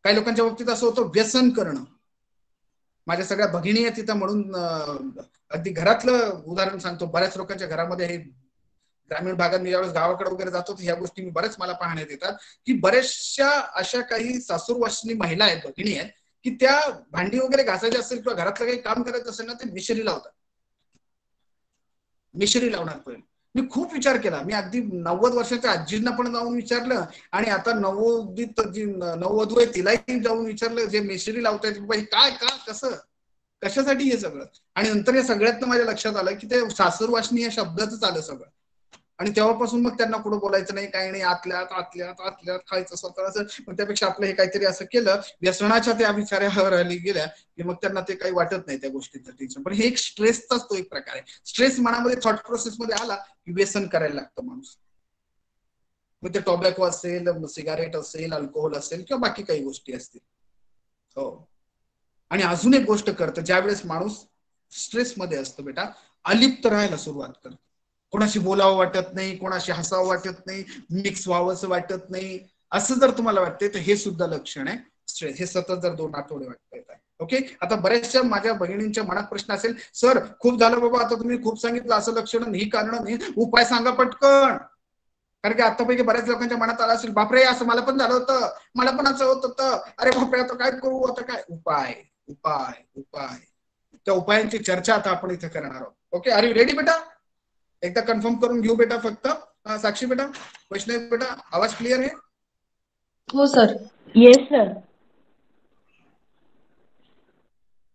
काही लोकांच्या बाबतीत असं होतं व्यसन करणं. माझ्या सगळ्या भगिनी आहेत तिथं, म्हणून अगदी घरातलं उदाहरण सांगतो. बऱ्याच लोकांच्या घरामध्ये हे ग्रामीण भागात मी ज्यावेळेस गावाकडे वगैरे जातो ह्या गोष्टी मी बऱ्याच मला पाहण्यात येतात, की बऱ्याचशा अशा काही सासूरवासिनी महिला आहेत, भगिनी आहेत, की त्या भांडी वगैरे घासायची असेल किंवा घरातलं काही काम करायचं असेल ना, ते मिशरी लावतात, मिशरी लावणार पडेल. मी खूप विचार केला, मी अगदी 90 वर्षाच्या आजींना पण जाऊन विचारलं, आणि आता नवोदित जी नववधू आहे तिलाही जाऊन विचारलं, जे मिशरी लावतायत काय का कसं कशासाठी हे सगळं. आणि नंतर या सगळ्यात माझ्या लक्षात आलं की ते सासूरवासनी या शब्दातच आलं सगळं. आणि तेव्हापासून मग त्यांना कुठं बोलायचं नाही, काही नाही, आतल्यात आतल्यात आतल्यात खायचं स्वतःचं. पण त्यापेक्षा आपलं हे काहीतरी असं केलं, व्यसनाच्या त्या विचारावर आली गेल्या की मग त्यांना ते काही वाटत नाही त्या गोष्टीचं टेन्शन. पण हे एक स्ट्रेसचाच तो एक प्रकार आहे. स्ट्रेस मनामध्ये थॉट प्रोसेस मध्ये आला की व्यसन करायला लागतं माणूस. मग ते टॉबॅको असेल, सिगारेट असेल, अल्कोहोल असेल किंवा बाकी काही गोष्टी असतील. हो. आणि अजून एक गोष्ट करतं, ज्यावेळेस माणूस स्ट्रेस मध्ये असतो बेटा, अलिप्त राहायला सुरुवात करतो. कोणाशी बोलावं वाटत नाही, कोणाशी हसावं वाटत नाही, मिक्स व्हावंसं वाटत नाही. असं जर तुम्हाला वाटतंय तर हे सुद्धा लक्षण आहे स्ट्रेस. हे सतत जर 2 आठवडे वाटत येत आहे. ओके. आता बऱ्याचशा माझ्या भगिनींच्या मनात प्रश्न असेल, सर खूप झालं बाबा, आता तुम्ही खूप सांगितलं, असं लक्षण ही कारण नाही, उपाय सांगा पटकन. कारण की आतापैकी बऱ्याच लोकांच्या मनात आलं असेल, बापरे असं मला पण झालं होतं, मला पण असं होत होतं, अरे बापरे आता काय करू, आता काय. उपाय उपाय उपाय. त्या उपायांची चर्चा आता आपण इथे करणार आहोत. ओके, आर यू रेडी बेटा? एकदा कन्फर्म करून घेऊ बेटा फक्त. साक्षी बेटा, वैष्णवी बेटा, आवाज क्लिअर आहे? हो सर. Yes sir.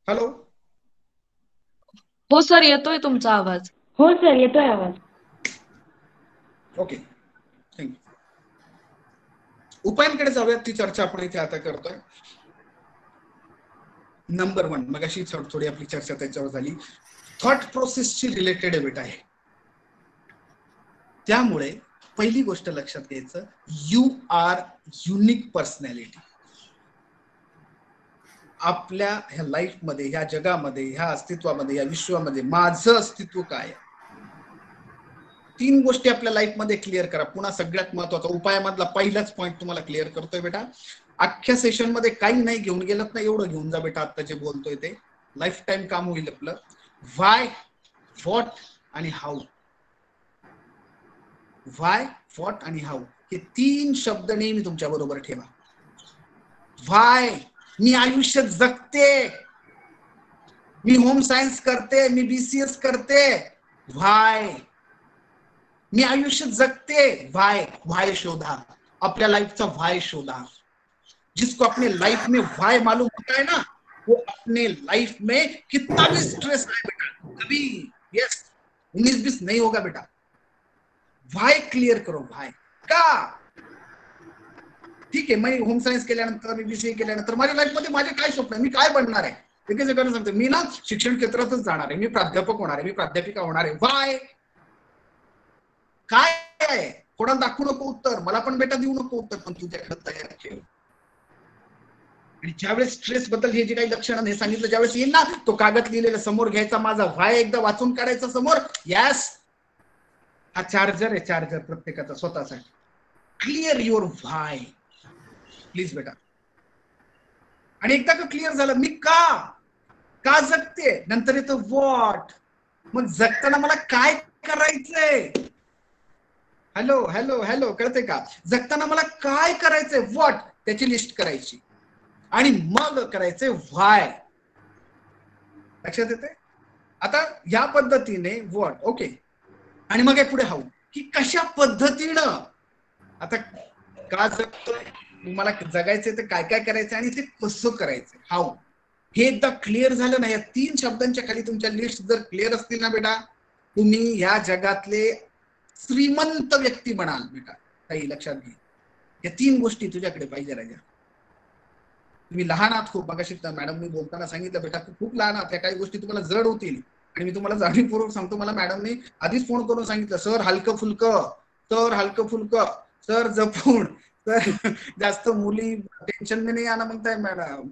हॅलो. हो सर, येतोय तुमचा आवाज. हो सर, येतोय आवाज. Okay, thank you. उपायांकडे जाऊयात, ती चर्चा आपण इथे आता करतोय. नंबर 1, मगाशी थोडी आपली चर्चा त्याच्यावर झाली, थॉट प्रोसेसची रिलेटेड बेटा आहे. त्यामुळे पहिली गोष्ट लक्षात घ्यायचं, यू आर युनिक पर्सनॅलिटी. आपल्या ह्या लाईफमध्ये, ह्या जगामध्ये, ह्या अस्तित्वामध्ये, या विश्वामध्ये माझं अस्तित्व काय? 3 गोष्टी आपल्या लाईफमध्ये क्लिअर करा. पुन्हा सगळ्यात महत्वाचा उपायामधला पहिलाच पॉईंट तुम्हाला क्लिअर करतोय बेटा. अख्ख्या सेशन मध्ये काही नाही घेऊन गेलं ना, एवढं घेऊन जा बेटा. आता जे बोलतोय ते लाईफ टाइम काम होईल आपलं. व्हाय, व्हॉट आणि हाऊ. व्हाय, व्हॉट आणि हाऊ हे 3 शब्द नेहमी तुमच्या बरोबर ठेवा. व्हाय, मी आयुष्य जगते, मी होम सायन्स करते, मी बीसीएस करते. व्हाय, मी आयुष्य जगते. व्हाय, व्हाय शोधा. आपल्या लाईफचा व्हाय शोधा. जिसको अपने लाइफ में व्हाय मालूम होता है ना, वो अपने लाइफ में कितना भी स्ट्रेस आए बेटा, कभी 19-20 नहीं होगा बेटा. व्हाय क्लियर करो. व्हाय का? ठीक आहे, मी होम सायन्स केल्यानंतर, मी बीसीए केल्यानंतर माझ्या लाईफ मध्ये माझे काय स्वप्न आहे, मी काय बनणार आहे, ते सांगतो. मी ना शिक्षण क्षेत्रातच जाणार आहे, मी प्राध्यापक होणार आहे, मी प्राध्यापिका होणार आहे. व्हाय काय आहे? कोणाला दाखवू नको उत्तर, मला पण बेटा देऊ नको उत्तर, पण तुझ्याकडे तयार ठेव. आणि ज्यावेळेस स्ट्रेस बद्दल हे जे काही लक्षण हे सांगितलं, ज्यावेळेस येईल ना, तो कागद लिहिलेला समोर घ्यायचा, माझा व्हाय एकदा वाचून काढायचा समोर. यस, हा चार्जर आहे, चार्जर प्रत्येकाचा स्वतःसाठी. क्लिअर युअर व्हाय प्लीज बेटा. आणि एकदा का क्लिअर झालं, मी का जगते, नंतर येतं व्हॉट. मग जगताना मला काय करायचंय? हॅलो हॅलो हॅलो, कळतंय का? जगताना मला काय करायचंय? व्हॉट, त्याची लिस्ट करायची आणि मग करायचंय व्हाय. लक्षात येते? आता या पद्धतीने व्हॉट, ओके. आणि मग पुढे हाऊ, की कशा पद्धतीनं आता का जगतोय, मला जगायचंय तर काय काय करायचं आणि ते कसं करायचं. हाऊ हे एकदा क्लिअर झालं ना, या 3 शब्दांच्या खाली तुमच्या लिस्ट जर क्लिअर असतील ना बेटा, तुम्ही या जगातले श्रीमंत व्यक्ती बनाल बेटा. काही लक्षात घे, या 3 गोष्टी तुझ्याकडे पाहिजे राजा. तुम्ही लहान आहात खूप, मगाशी मॅडम मी बोलताना सांगितलं बेटा खूप लहान आहात, त्या काही गोष्टी तुम्हाला जड होतील. आणि मी तुम्हाला जाणीवपूर्वक सांगतो, मला मॅडमने आधीच फोन करून सांगितलं, सर हलकं फुलकं, सर हलकं फुलकं, सर जपून, सर जास्त मुली टेन्शन में नाही आना म्हणताय मॅडम.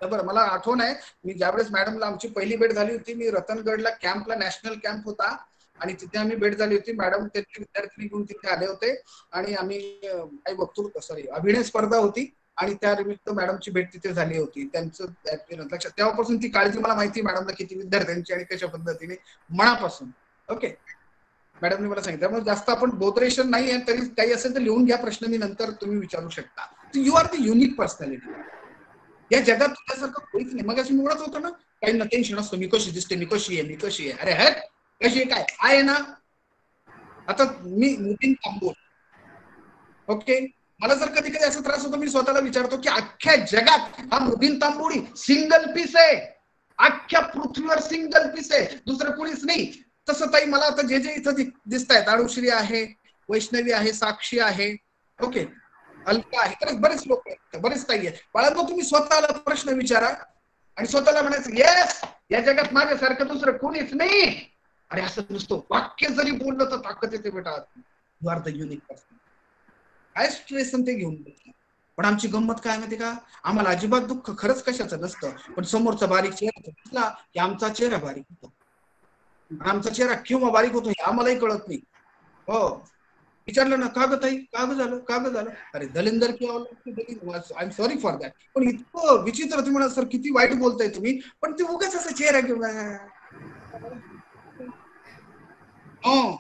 बरं, मला आठवण आहे, मी ज्यावेळेस मॅडमला आमची पहिली भेट झाली होती, मी रतनगडला कॅम्पला, नॅशनल कॅम्प होता आणि तिथे आम्ही भेट झाली होती. मॅडम त्यांचे विद्यार्थी घेऊन तिथे आले होते आणि आम्ही काही वक्तृत्व, सॉरी अभिनय स्पर्धा होती आणि त्या निमित्त मॅडमची भेट तिथे झाली होती. त्यांचं लक्षात, तेव्हापासून ती काळजी मला माहिती मॅडमला किती विद्यार्थ्यांची आणि कशा पद्धतीने, मनापासून. ओके, मॅडमने मला सांगितलं. त्यामुळे जास्त आपण बोधरेशन नाही आहे, तरी काही असेल तर लिहून घ्या, प्रश्न मी नंतर तुम्ही विचारू शकता. You are the unique personality. या जगात तुझ्यासारखं कोणीच नाही. मग अशी मुळात होतं ना, काही ना टेन्शन असतं, मी कशी दिसते, मी कशी आहे, मी कशी आहे, अरे हट कशी आहे, काय आहे ना. आता मी मुबीन तांबोळ, ओके, मला जर कधी कधी असा त्रास होतो, मी स्वतःला विचारतो की अख्ख्या जगात हा मुबीन तांबोळी सिंगल पीस आहे, अख्ख्या पृथ्वीवर सिंगल पीस आहे, दुसरं कोणीच नाही. तसं ताई मला आता जे जे इथं दिसत आहेत, आळुश्री आहे, वैष्णवी आहे, साक्षी आहे, ओके, अलका आहे, तर बरेच लोक आहेत, बरेच ताई आहेत. बाळांनो, तुम्ही स्वतःला प्रश्न विचारा आणि स्वतःला म्हणायचं, येस, या जगात माझ्यासारखं दुसरं कोणीच नाही. अरे असं नुसतं वाक्य जरी बोललं तर ताकद येते बेटा. You are the unique person. काय स्ट्रेस ते घेऊन बसला. पण आमची गंमत काय माहिती का, आम्हाला अजिबात दुःख खरंच कशाचं नसतं, पण समोरचा बारीक चेहरा दिसला की आमचा चेहरा बारीक होतो. आमचा चेहरा केव्हा बारीक होतो हे आम्हालाही कळत नाही. हो, विचारलं ना, का ग ताई, का ग झालं, का ग झालं, अरे दलिंदर किंवा I am sorry for that. पण इतकं विचित्र, तुम्ही म्हणा सर किती वाईट बोलताय तुम्ही, पण ते उगाच असं चेहरा घेऊन. हो,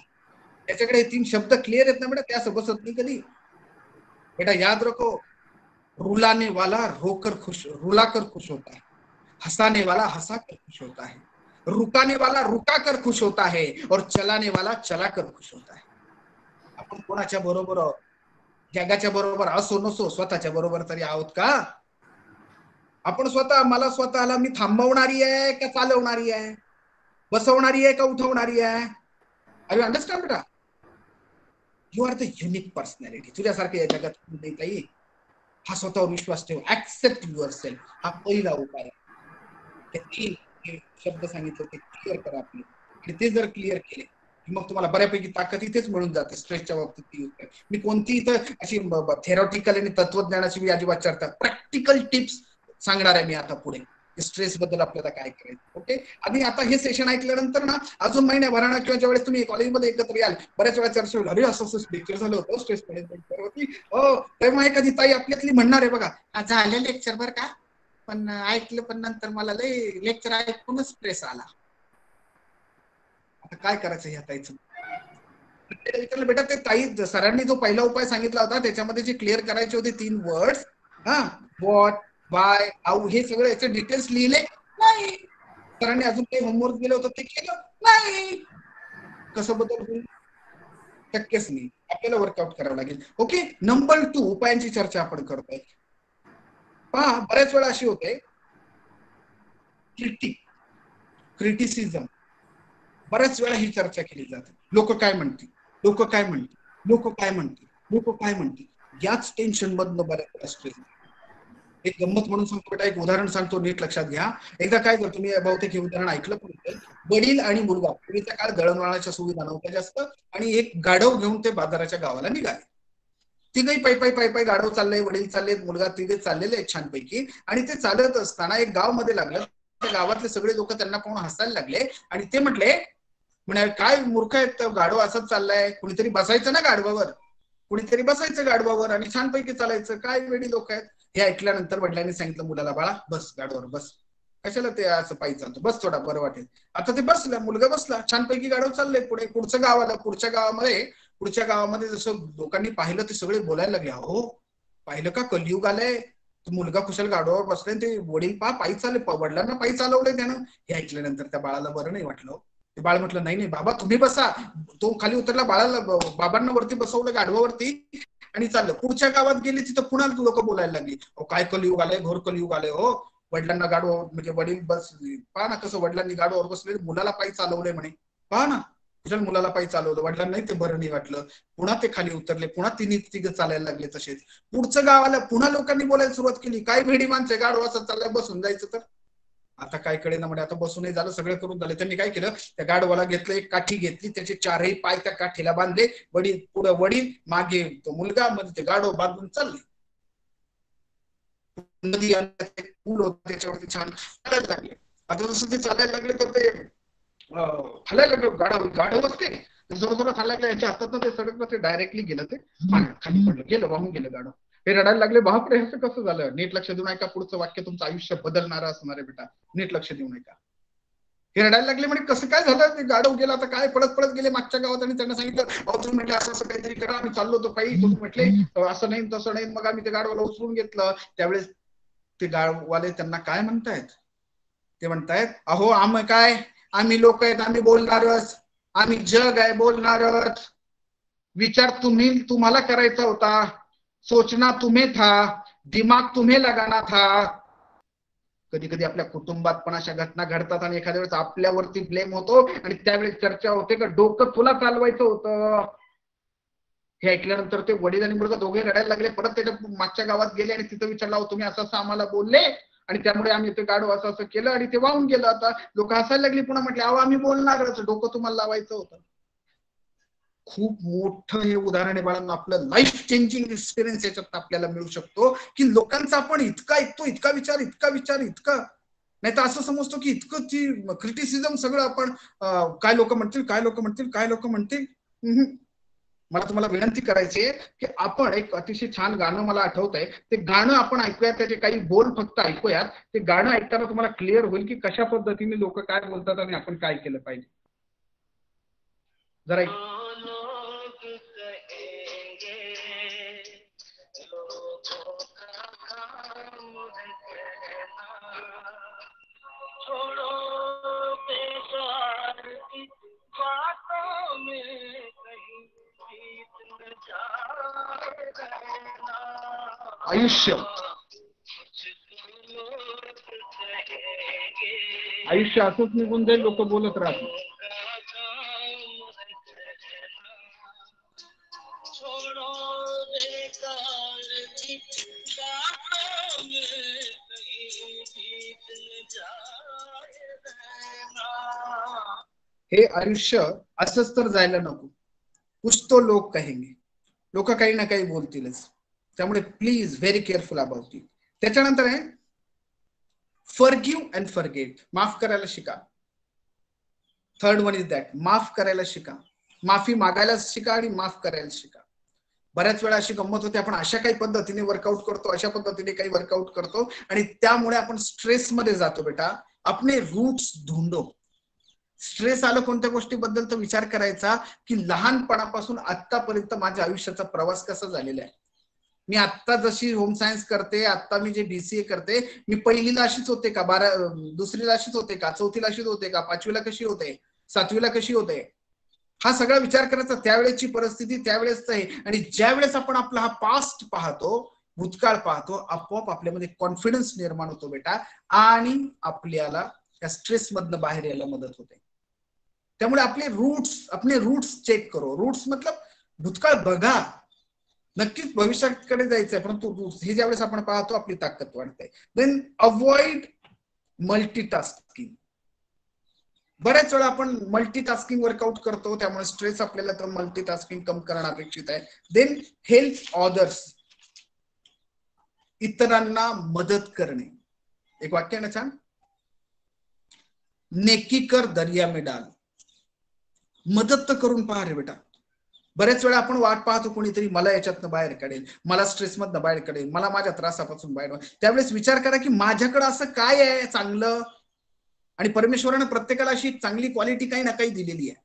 त्याच्याकडे 3 शब्द क्लिअर आहेत ना बेटा, ते असं बसत नाही कधी बेटा. याद रखो, रुलाने वाला रोकर खुश, रुला कर खुश होता है, हंसाने वाला हंसा कर खुश होता है. रुकाने वाला रुका कर खुश होता है और चलाने वाला चला कर खुश होता है. आपण कोणाच्या बरोबर आहोत? जगाच्या बरोबर असो नसो, स्वतःच्या बरोबर तरी आहोत का? आपण मला स्वतःला मी थांबवणारी आहे का चालवणारी आहे, बसवणारी आहे का उठवणारी आहे? आय यू अंडरस्टँड बेटा? You are the unique personality. तुझ्यासारखं या जगात नाही ताई. हा स्वतःवर विश्वास ठेव. Accept your self. हा पहिला उपाय. हे 3 शब्द सांगितले ते क्लिअर करा आपले. आणि ते जर क्लिअर केले मग तुम्हाला बऱ्यापैकी ताकद इथेच मिळून जाते. स्ट्रेसच्या बाबतीत मी कोणती इथं अशी थेरॉटिकल आणि तत्वज्ञानाची मी अजिबात चर्चा, प्रॅक्टिकल टिप्स सांगणार आहे मी आता पुढे. स्ट्रेस बद्दल आपल्याला काय करायचं. ओके. आणि आता हे सेशन ऐकल्यानंतर ना अजून महिन्याभराना किंवा ज्यावेळेस तुम्ही कॉलेजमध्ये एकत्र याल बऱ्याच वेळा चर्चा होईल, अरे असं लेक्चर झालं होतं स्ट्रेस मॅनेजमेंट होती. हो तेव्हा एखादी ताई आपल्यातली म्हणणार आहे बघा, झालं लेक्चर बरं का, पण ऐकलं पण नंतर मला लय लेक्चर ऐकूनच स्ट्रेस आला. आता काय करायचं ह्या ताईचं? विचारलं बेटा ते ताई सरांनी जो पहिला उपाय सांगितला होता त्याच्यामध्ये जे क्लिअर करायचे होते 3 वर्ड्स, व्हॉट, बाय, हाऊ, हे सगळे याचे डिटेल्स लिहिले नाही. सरांनी अजून काही होमवर्क दिलं होतं ते केलं नाही. कसं बदल होईल? शक्यच नाही. आपल्याला वर्कआउट करावं लागेल. ओके. नंबर 2 उपायांची चर्चा आपण करतोय. पहा बऱ्याच वेळा अशी होते क्रिटिसिझम. बऱ्याच वेळा ही चर्चा केली जाते. लोक काय म्हणतील, लोक काय म्हणतील, लोक काय म्हणतील, लोक काय म्हणतील, याच टेन्शन मधनं बऱ्याच वेळा स्ट्रेस. एक गंमत म्हणून सांगतो बेटा, एक उदाहरण सांगतो, नीट लक्षात घ्या. एकदा काय करतो मी, बहुतेक हे उदाहरण ऐकलं पण, वडील आणि मुलगा, पूर्वीच्या काळ दळणवळणाच्या सुविधा नव्हत्या जास्त, आणि एक गाढव घेऊन ते बाजाराच्या गावाला निघाले. तिघही पायी गाढव चाललंय, वडील चाललेत, मुलगा, तिघे चाललेले आहेत छानपैकी. आणि ते चालत असताना एक गाव मध्ये लागलं. त्या गावातले सगळे लोक त्यांना पाहून हसायला लागले आणि ते म्हटले, काय मूर्ख आहेत, गाढव असंच चाललाय, कुणीतरी बसायचं ना गाढवावर, कुणीतरी बसायचं गाढवावर आणि छानपैकी चालायचं, काय वेडी लोक आहेत. हे ऐकल्यानंतर वडिलांनी सांगितलं मुलाला, बाळा बस गाढवावर बस, कशाला ते असं पायी चालतो, बस थोडा बरं वाटेल. आता ते बसला, मुलगा बसला, छानपैकी गाढव चाललंय पुढे. पुढचं गाव आलं. पुढच्या गावामध्ये जसं लोकांनी पाहिलं ते सगळे बोलायला लागले, हो पाहिलं का कलियुग आलंय, मुलगा कुशल गाढवावर बसलाय, ते वडील पायी चालले, वडिलांना पायी चालवलंय त्यानं. हे ऐकल्यानंतर त्या बाळाला बरं नाही वाटलं. ते बाळ म्हटलं, नाही बाबा तुम्ही बसा. तो खाली उतरला, बाळाला बाबांना वरती बसवलं गाढवावरती आणि चाललं. पुढच्या गावात गेली, तिथं पुन्हा लोक बोलायला लागली, काय कलियुग आलंय, घोर कलियुग आलंय, हो वडिलांना गाढवावर, म्हणजे वडील बस, पहा ना कसं वडिलांनी गाढवावर बसले, मुलाला पायी चालवलंय म्हणे, पहा ना कुशल मुलाला पायी चालवलं, वडिलांनाही ते बरं नाही वाटलं. पुन्हा ते खाली उतरले, पुन्हा तिघं चालायला लागले तसेच. पुढचं गाव आलं, पुन्हा लोकांनी बोलायला सुरुवात केली, काय भेडी माणसं, गाढवा असं चाललंय, बसून जायचं तर. आता काय कडे ना म्हणजे आता बसूनही झालं, सगळं करून झालं. त्यांनी काय केलं, त्या गाढवाला घेतलं, एक काठी घेतली, त्याचे 4ही पाय त्या काठीला बांधले, वडील पुढे, वडील मागे, तो मुलगा, मध्ये ते गाढव बांधून चालले. नदी पूल होता त्याच्यावरती छान चालायला लागले. आता जसं ते चालायला लागले तर ते खालायला लागलं, गाढव असते जोर जोरात खायला लागलं, याच्या हातात ते सडकलं, ते डायरेक्टली गेलं, ते खाली पडलं, गेलं, वाहून गेलं गाढव. हे रडायला लागले, बापरे असं कसं झालं. नीट लक्ष देऊन ऐका, पुढचं वाक्य तुमचं आयुष्य बदलणारं असणार आहे बेटा, नीट लक्ष देऊन ऐका. हे रडायला लागले, म्हणजे कसं काय झालं, ते गाढव गेला, आता काय, पळत गेले मागच्या गावात आणि त्यांना सांगितलं, तुम्ही म्हटले असं असं काहीतरी करा, आम्ही चाललो होतो पायी, तुम्ही म्हटले असं नाही तसं नाही, मग आम्ही ते गाढवाला उचलून घेतलं. त्यावेळेस ते गाढवाले त्यांना काय म्हणतायत, ते म्हणतायत, अहो आम्ही लोक आहेत, आम्ही बोलणारच, आम्ही जग आहे बोलणारच, विचार तुम्हाला करायचा होता, सोचना तुम्हें था, दिमाग तुम्हें लगाना था. कधी कधी आपल्या कुटुंबात पण अशा घटना घडतात आणि एखाद्या वेळेस आपल्यावरती ब्लेम होतो आणि त्यावेळेस चर्चा होते का डोकं तुला चालवायचं होतं. हे ऐकल्यानंतर ते वडील आणि मुलगा दोघे रडायला लागले. परत त्याच्या मागच्या गावात गेले आणि तिथं विचारलं, तुम्ही असं आम्हाला बोलले आणि त्यामुळे आम्ही ते गाढव असं केलं आणि ते वाहून गेलं. आता लोक हसायला लागली. पुन्हा म्हटले, अहो आम्ही बोलणारच, डोकं तुम्हाला लावायचं होतं. खूप मोठं हे उदाहरण आहे बाळांना, आपलं लाईफ चेंजिंग एक्सपिरियन्स याच्यात आपल्याला मिळू शकतो की लोकांचा आपण इतका ऐकतो, इतका विचार नाही तर असं समजतो की इतकं ती क्रिटिसिझम सगळं आपण काय लोक म्हणतील. मला तुम्हाला विनंती करायची आहे की आपण एक अतिशय छान गाणं मला आठवत आहे, ते गाणं आपण ऐकूयात, त्याचे काही बोल फक्त ऐकूयात. ते गाणं ऐकताना तुम्हाला क्लिअर होईल की कशा पद्धतीने लोक काय बोलतात आणि आपण काय केलं पाहिजे. जरा छोड़ो आयुष्य आयुष्य असंच निघून जाईल, लोक बोलत राहतील. हे आयुष्य असंच तर जायला नको. कुछ तो लोक कहेंगे, लोक काही ना काही बोलतीलच. त्यामुळे please very careful about it. त्याच्यानंतर आहे फॉरगिव्ह अँड फॉरगेट, माफ करायला शिका. थर्ड वन इज दॅट, माफ करायला शिका. माफी मागायला शिका आणि माफ करायला शिका. बऱ्याच वेळा अशी गंमत होते, आपण अशा काही पद्धतीने वर्कआउट करतो, अशा पद्धतीने काही वर्कआउट करतो आणि त्यामुळे आपण स्ट्रेस मध्ये जातो. बेटा अपने रूट्स ढूंढो. स्ट्रेस आलं कोणत्या गोष्टीबद्दल तर विचार करायचा की लहानपणापासून आतापर्यंत माझ्या आयुष्याचा प्रवास कसा झालेला आहे. मी आत्ता जशी होम सायन्स करते, आता मी जे BCA करते, मी पहिलीला अशीच होते का, दुसरीला अशीच होते का, चौथीला अशीच होते का, पाचवीला कशी होते, सातवीला कशी होते, हा सगळा विचार करायचा. त्यावेळेची परिस्थिती त्यावेळेस आहे. आणि ज्यावेळेस आपण आपला हा पास्ट पाहतो, भूतकाळ पाहतो, आपोआप आपल्यामध्ये कॉन्फिडन्स निर्माण होतो बेटा, आणि आपल्याला त्या स्ट्रेस मधनं बाहेर यायला मदत होते. त्यामुळे आपले रूट्स चेक करो. रूट्स मतलब भूतकाळ बघा, नक्कीच भविष्याकडे जायचंय, परंतु रूट्स हे ज्यावेळेस आपण पाहतो आपली ताकद वाढते. Then avoid multitasking. बऱ्याच वेळा आपण मल्टीटास्किंग वर्कआउट करतो, त्यामुळे स्ट्रेस आपल्याला तर मल्टीटास्किंग कम करणं अपेक्षित आहे. देन हेल्प ऑदर्स, इतरांना मदत करणे. एक वाक्य ना छान, नेकी कर दर्या में डाल. मदत तर करून पहा रे बेटा. बऱ्याच वेळा आपण वाट पाहतो कोणीतरी मला याच्यातनं बाहेर काढेल, मला स्ट्रेस मधनं बाहेर काढेल, मला माझ्या त्रासापासून बाहेर. त्यावेळेस विचार करा की माझ्याकडे असं काय आहे चांगलं, आणि परमेश्वरानं प्रत्येकाला अशी चांगली क्वालिटी काही ना काही दिलेली आहे.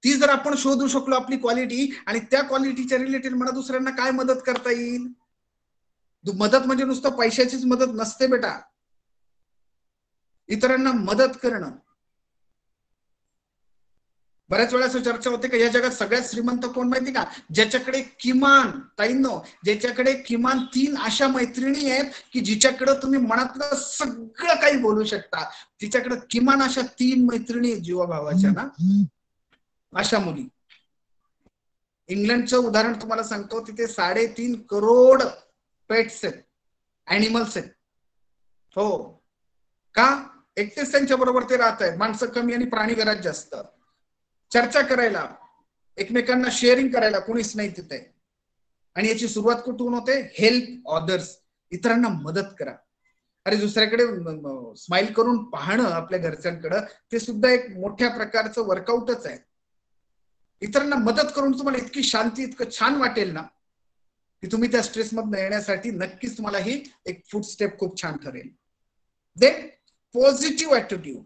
ती जर आपण शोधू शकलो आपली क्वालिटी, आणि त्या क्वालिटीच्या रिलेटेड मला दुसऱ्यांना काय मदत करता येईल. मदत म्हणजे नुसतं पैशाचीच मदत नसते बेटा, इतरांना मदत करणं. बऱ्याच वेळा असं चर्चा होते की या जगात सगळ्यात श्रीमंत कोण माहिती का, ज्याच्याकडे किमान ताईंनो, ज्याच्याकडे किमान 3 अशा मैत्रिणी आहेत की जिच्याकडे तुम्ही मनातलं सगळं काही बोलू शकता. तिच्याकडे किमान अशा 3 मैत्रिणी जीवाभावाच्या ना, अशा मुली. इंग्लंडचं उदाहरण तुम्हाला सांगतो, तिथे 3.5 करोड पेट्स आहेत, अॅनिमल्स आहेत. हो का, एकटेच त्यांच्या बरोबर ते राहत आहेत. माणसं कमी आणि प्राणी घरात जास्त. चर्चा करायला, एकमेकांना शेअरिंग करायला कोणीच नाही तिथे. आणि याची सुरुवात कुठून होते, हेल्प ऑदर्स, इतरांना मदत करा. अरे दुसऱ्याकडे स्माइल करून पाहणं आपल्या घरच्यांकडे, ते सुद्धा एक मोठ्या प्रकारचं वर्कआउटच आहे. इतरांना मदत करून तुम्हाला इतकी शांती, इतकं छान वाटेल ना की तुम्ही त्या स्ट्रेस मधून येण्यासाठी नक्कीच तुम्हाला ही एक फूड स्टेप खूप छान ठरेल. Then positive attitude.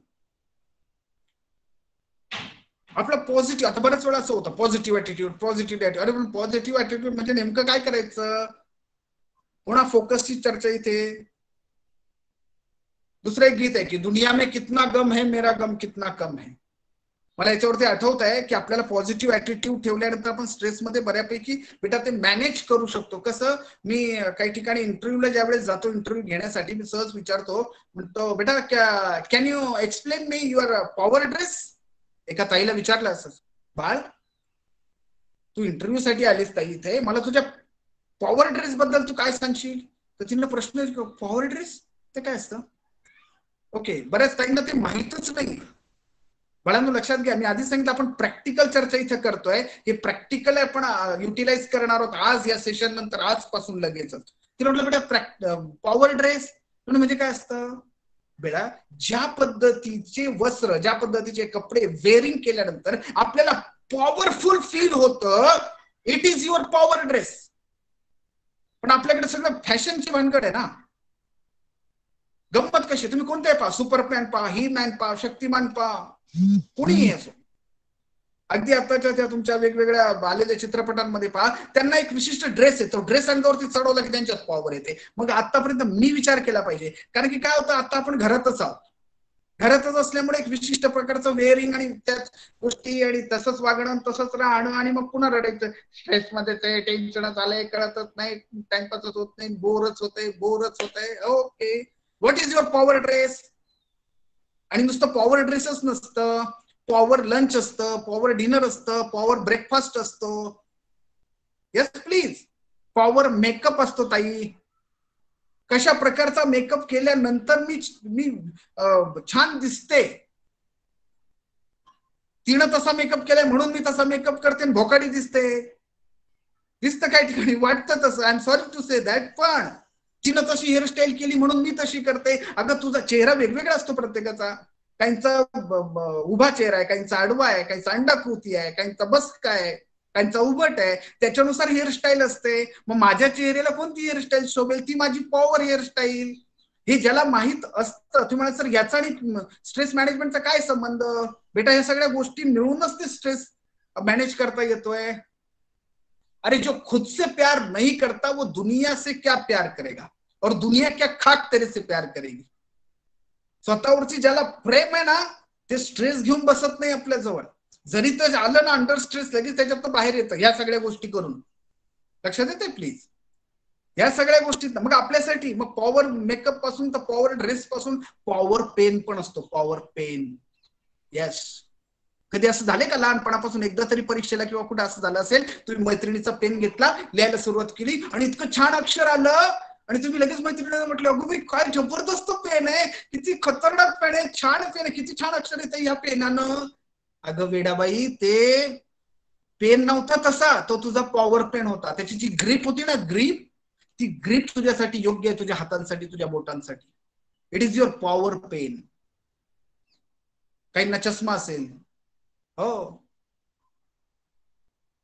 आपला पॉझिटिव्ह, आता बऱ्याच वेळा असं होतं पॉझिटिव्ह ऍटिट्यूड. अरे पण पॉझिटिव्ह ऍटिट्यूड म्हणजे नेमकं काय करायचं, कोणा फोकसची चर्चा इथे. दुसरं एक गीत आहे की दुनिया में कितना गम है मेरा गम कितना कम है. मला याच्यावरती आठवत आहे की आपल्याला पॉझिटिव्ह ऍटिट्यूड ठेवल्यानंतर आपण स्ट्रेसमध्ये बऱ्यापैकी बेटा ते मॅनेज करू शकतो. कसं, मी काही ठिकाणी इंटरव्ह्यूला ज्यावेळेस जातो, इंटरव्ह्यू घेण्यासाठी मी सहज विचारतो, म्हणतो बेटा can you explain me your power dress. एका ताईला विचारलं असं, बाळ तू इंटरव्ह्यू साठी आलीस ताई इथे, मला तुझ्या पॉवर ड्रेस बद्दल तू काय सांगशील. तर तिला प्रश्न, पॉवर ड्रेस ते काय असतं. ओके, बऱ्याच ताईंना ते माहितच नाही. बाळांनो लक्षात घ्या, मी आधीच सांगितलं आपण प्रॅक्टिकल चर्चा इथे करतोय. हे प्रॅक्टिकल आपण युटिलाइज करणार आहोत आज या सेशन नंतर, आजपासून लगेचच. तिला म्हटलं बेटा पॉवर ड्रेस म्हणजे काय असतं. बेटा ज्या पद्धतीचे वस्त्र, ज्या पद्धतीचे कपडे वेअरिंग केल्यानंतर आपल्याला पॉवरफुल फील होतं, it is your power dress. पण आपल्याकडे सगळं फॅशनची भानगड आहे ना. गंमत कशी, तुम्ही कोणते पहा, सुपरमॅन पहा, ही मॅन पहा, शक्तिमान पहा, कोणीही असो. अगदी आताच्या त्या तुमच्या वेगवेगळ्या आलेल्या चित्रपटांमध्ये पहा, त्यांना एक विशिष्ट ड्रेस आहे, तो ड्रेस अंगावरती चढवला की त्यांच्यात पॉवर येते. मग आतापर्यंत मी विचार केला पाहिजे, कारण की काय होतं, आता आपण घरातच आहोत, घरातच असल्यामुळे एक विशिष्ट प्रकारचं वेअरिंग आणि त्याच गोष्टी आणि तसंच वागणं तसंच राहणं आणि मग पुन्हा रडायचं. स्ट्रेसमध्ये ते टेन्शनच आलंय, कळतच नाही, टाइमपासच होत नाही, बोरच होतंय. Okay, what is your power dress? आणि नुसतं पॉवर ड्रेसच नसतं, पॉवर लंच असतं, पॉवर डिनर असतं, पॉवर ब्रेकफास्ट असतो. Yes please. पॉवर मेकअप असतो ताई. कशा प्रकारचा मेकअप केल्यानंतर मी मी छान दिसते. तिनं तसा मेकअप केलाय म्हणून मी तसा मेकअप करते आणि भोकाडी दिसतं काही ठिकाणी, वाटतं तसं. I am sorry to say that. पण तिनं तशी हेअरस्टाईल केली म्हणून मी तशी करते. अगं तुझा चेहरा वेगवेगळा असतो प्रत्येकाचा. काहींचा उभा चेहरा आहे, काहींचा आडवा आहे, काहींचा अंडाकृती आहे, काहींचा बसका आहे, काहींचा उभट आहे. त्याच्यानुसार हेअरस्टाईल असते. मग माझ्या चेहऱ्याला कोणती हेअरस्टाईल शोभेल ती माझी पॉवर हेअरस्टाईल. हे ज्याला माहित असतं. तुम्ही म्हणा सर याचा आणि स्ट्रेस मॅनेजमेंटचा काय संबंध? बेटा या सगळ्या गोष्टी मिळूनच ते स्ट्रेस मॅनेज करता येतोय. अरे जो खुद से प्यार नहीं करता वो दुनिया से क्या प्यार करेगा, और दुनिया क्या खाक तेरे से प्यार करेगी. स्वतःवरची ज्याला प्रेम आहे ना ते स्ट्रेस घेऊन बसत नाही आपल्या जवळ. जरी ते आलं ना अंडर स्ट्रेस लगेच त्याच्यात बाहेर येतं ह्या सगळ्या गोष्टी करून. लक्षात येते प्लीज या सगळ्या गोष्टी. मग आपल्यासाठी मग पॉवर मेकअप पासून तर पॉवर ड्रेस पासून पॉवर पेन पण असतो. Power pen. येस. कधी असं झाले का लहानपणापासून एकदा तरी परीक्षेला किंवा कुठे असं झालं असेल तुम्ही मैत्रिणीचा पेन घेतला, लिहायला सुरुवात केली आणि इतकं छान अक्षर आलं आणि तुम्ही लगेच मैत्रिणीला म्हटलं अगं बाई काय जबरदस्त पेन आहे, किती खतरनाक पेन आहे, छान पेन आहे, किती छान अक्षर येतं या पेनानं. अगं वेडाबाई ते पेन नव्हता तसा, तो तुझा पॉवर पेन होता. त्याची जी ग्रीप होती ना ग्रीप, ती ग्रीप तुझ्यासाठी योग्य आहे, तुझ्या हातांसाठी, तुझ्या बोटांसाठी. It is your power pen. काहींना चष्मा असेल. हो.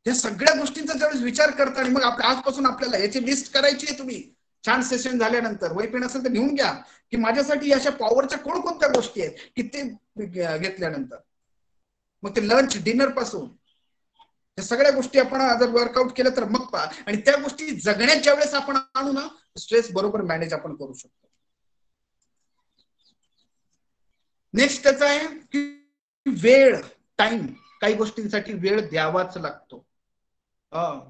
या सगळ्या गोष्टींचा ज्यावेळेस विचार करता आणि मग आजपासून आपल्याला याची लिस्ट करायची आहे. तुम्ही छान सेशन झाल्यानंतर वही पेन असेल तर घेऊन घ्या की माझ्यासाठी अशा पॉवरच्या कोणकोणत्या गोष्टी आहेत की ते घेतल्यानंतर मग ते लंच डिनर पासून या सगळ्या गोष्टी आपण जर वर्कआउट केलं तर मग पहा. आणि त्या गोष्टी जगण्याच्या वेळेस आपण आणू ना स्ट्रेस बरोबर मॅनेज आपण करू शकतो. नेक्स्ट त्याचा आहे की वेळ, टाइम. काही गोष्टींसाठी वेळ द्यावाच लागतो.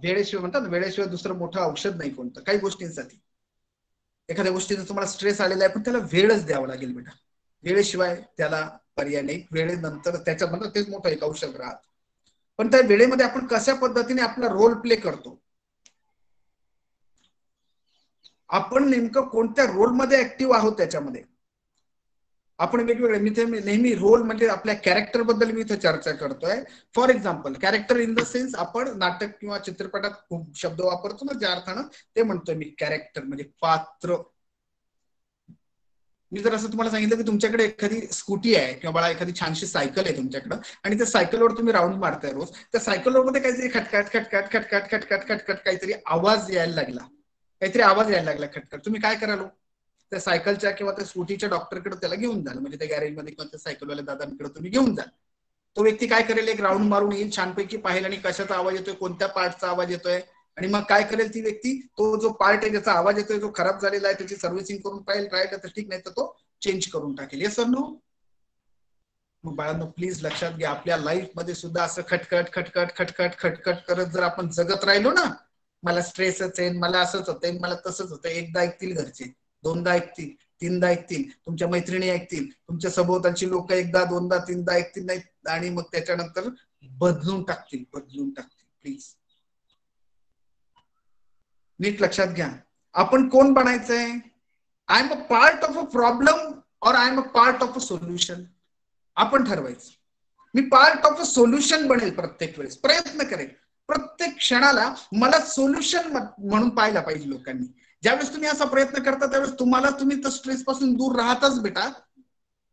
वेळेशिवाय म्हणतात वेळेशिवाय दुसरं मोठं औषध नाही कोणतं. काही गोष्टींसाठी एखाद्या गोष्टीचा तुम्हाला स्ट्रेस आलेला आहे पण त्याला वेळच द्यावा लागेल बेटा. वेळेशिवाय त्याला पर्याय नाही. वेळेनंतर त्याच्यामध्ये तेच मोठं एक औषध राहत. पण त्या वेळेमध्ये आपण कशा पद्धतीने आपला रोल प्ले करतो, आपण नेमकं कोणत्या रोलमध्ये ऍक्टिव्ह आहोत त्याच्यामध्ये आपण वेगवेगळे. मी ते नेहमी रोल म्हणजे आपल्या कॅरेक्टर बद्दल मी इथे चर्चा करतोय. For example character in the sense आपण नाटक किंवा चित्रपटात खूप शब्द वापरतो ना ज्या अर्थानं ते म्हणतोय मी. कॅरेक्टर म्हणजे पात्र. मी जर असं तुम्हाला सांगितलं की तुमच्याकडे एखादी स्कूटी आहे किंवा बाळा एखादी छानशी सायकल आहे तुमच्याकडे आणि त्या सायकलवर तुम्ही राऊंड मारताय रोज, त्या सायकलवर मध्ये काहीतरी खटखट खटखट खटखट खटखट खटखट काहीतरी आवाज यायला लागला, खटखट. तुम्ही काय कराल? त्या सायकलच्या किंवा त्या स्कूटीच्या डॉक्टरकडे त्याला घेऊन जाल, म्हणजे त्या गॅरेजमध्ये किंवा त्या सायकलवाल्या दादांकडे तुम्ही घेऊन जाल. तो व्यक्ती काय करेल, एक राऊंड मारून येईल, छानपैकी पाहिल आणि कशाचा आवाज येतोय, कोणत्या पार्टचा आवाज येतोय, आणि मग काय करेल ती व्यक्ती, तो जो पार्ट आहे ज्याचा आवाज येतोय जो खराब झालेला आहे त्याची सर्व्हिसिंग करून पाहिल, राहिलं तर ठीक, नाही तर तो चेंज करून टाकेल. Yes sir no? मग बाळांनो प्लीज लक्षात घ्या, आपल्या लाईफ मध्ये सुद्धा असं खटखट खटखट खटखट खटखट करत जर आपण जगत राहिलो ना, मला स्ट्रेसच आहे, मला असंच होतंय, मला तसंच होतंय, एकदा ऐकतील घरचे, दोनदा ऐकतील, तीनदा ऐकतील, तुमच्या मैत्रिणी ऐकतील, तुमच्या सभोवतालची लोक एकदा दोनदा तीनदा ऐकतील नाही, आणि मग त्याच्यानंतर बदलून टाकतील. प्लीज नीट लक्षात घ्या, आपण कोण बनायचंय? I am a part of a problem और I am a part of a solution. आपण ठरवायचं. मी पार्ट ऑफ अ सोल्युशन बनेल, प्रत्येक वेळेस प्रयत्न करेल, प्रत्येक क्षणाला मला सोल्युशन म्हणून पाहायला पाहिजे लोकांनी. ज्यावेळेस तुम्ही असा प्रयत्न करता त्यावेळेस तुम्ही तर स्ट्रेस पासून दूर राहताच बेटा,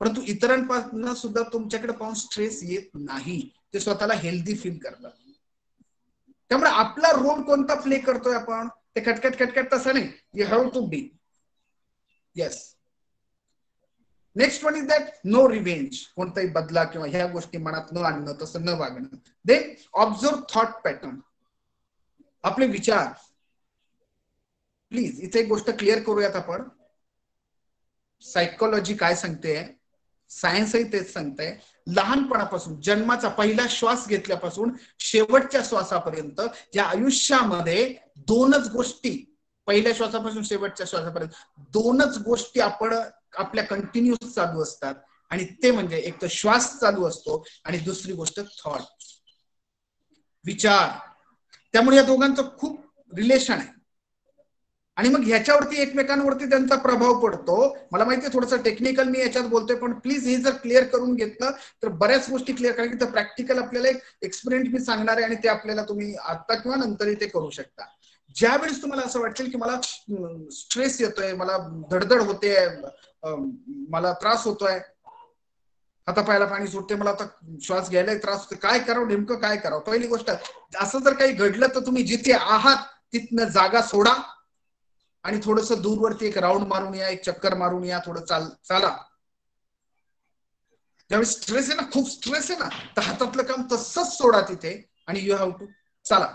परंतु इतरांपासून सुद्धा तुमच्याकडे पाहून स्ट्रेस येत नाही, ते स्वतःला हेल्दी फील करतात. त्यामुळे आपला रोल कोणता प्ले करतोय आपण, ते खटखट खटखट तसं नाही. You have to be. Yes. Next one is that no revenge. कोणताही बदला किंवा ह्या गोष्टी मनात न आणणं, तसं न वागणं. Then observe thought pattern. आपले विचार. प्लीज इथे एक गोष्ट क्लिअर करूयात आपण. सायकोलॉजी काय सांगते, सायन्सही तेच सांगतंय. लहानपणापासून जन्माचा पहिला श्वास घेतल्यापासून शेवटच्या श्वासापर्यंत या आयुष्यामध्ये दोनच गोष्टी, पहिल्या श्वासापासून शेवटच्या श्वासापर्यंत दोनच गोष्टी आपण आपल्या कंटिन्यूस चालू असतात. आणि ते म्हणजे एक तर श्वास चालू असतो आणि दुसरी गोष्ट थॉट, विचार. त्यामुळे या दोघांचं खूप रिलेशन आहे. आणि मग ह्याच्यावरती एकमेकांवरती त्यांचा प्रभाव पडतो. मला माहितीये थोडंसं टेक्निकल मी याच्यात बोलतोय, पण प्लीज हे जर क्लिअर करून घेतलं तर बऱ्याच गोष्टी क्लिअर. कारण की प्रॅक्टिकल आपल्याला एक एक्सपेरिमेंट मी सांगणार आहे आणि ते आपल्याला तुम्ही आता किंवा नंतरही ते करू शकता. ज्यावेळेस तुम्हाला असं वाटेल की मला स्ट्रेस येतोय, मला धडधड होते, मला त्रास होतोय, हातापायाला पाणी सुटते, मला आता श्वास घ्यायला त्रास होतो, काय करावं, नेमकं काय करावं. पहिली गोष्ट, असं जर काही घडलं तर तुम्ही जिथे आहात तिथनं जागा सोडा आणि थोडस दूरवरती एक राऊंड मारून या, एक चक्कर मारून या, थोडं चाला. ज्यावेळी स्ट्रेस आहे ना, खूप स्ट्रेस आहे ना, तर हातातलं काम तसंच सोडा तिथे आणि यू हॅव टू चाला.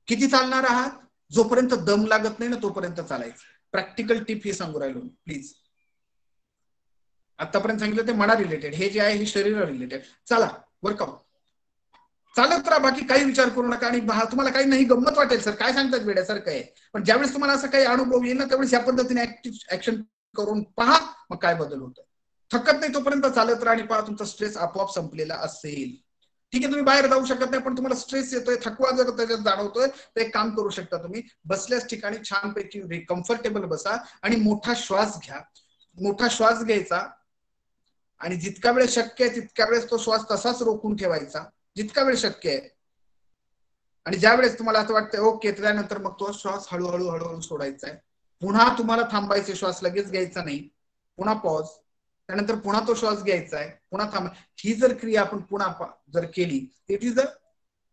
किती चालणार आहात? जोपर्यंत दम लागत नाही ना तोपर्यंत चालायचं. प्रॅक्टिकल टिप ही सांगू राहिलो प्लीज. आतापर्यंत सांगितलं ते मना रिलेटेड, हे जे आहे हे शरीर रिलेटेड. चला वर्कआउट चालत राहा, बाकी काही विचार करू नका. आणि तुम्हाला काही नाही गंमत वाटेल, सर काय सांगतात वेड्यासारखं आहे, पण ज्यावेळेस तुम्हाला असं काही अनुभव येईल ना त्यावेळेस या पद्धतीने ऍक्शन करून पहा, मग काय बदल होतो. थकत नाही तोपर्यंत चालत राहा आणि पहा तुमचा स्ट्रेस आपोआप संपलेला असेल. ठीक आहे, तुम्ही बाहेर जाऊ शकत नाही, पण तुम्हाला स्ट्रेस येतोय, थकवा जर त्याच्यात जाणवतोय तर एक काम करू शकता तुम्ही. बसल्याच ठिकाणी छानपैकी कम्फर्टेबल बसा आणि मोठा श्वास घ्या. मोठा श्वास घ्यायचा आणि जितका वेळ शक्य आहे तितक्या वेळेस तो श्वास तसाच रोखून ठेवायचा, जितका वेळ शक्य आहे. आणि ज्या वेळेस तुम्हाला असं वाटतं ओके, त्यानंतर मग तो श्वास हळूहळू हळूहळू सोडायचा आहे. पुन्हा तुम्हाला थांबायचे, श्वास लगेच घ्यायचा नाही, पुन्हा पॉज, त्यानंतर पुन्हा तो श्वास घ्यायचा आहे, पुन्हा थांबा. ही जर क्रिया आपण पुन्हा जर केली, it is a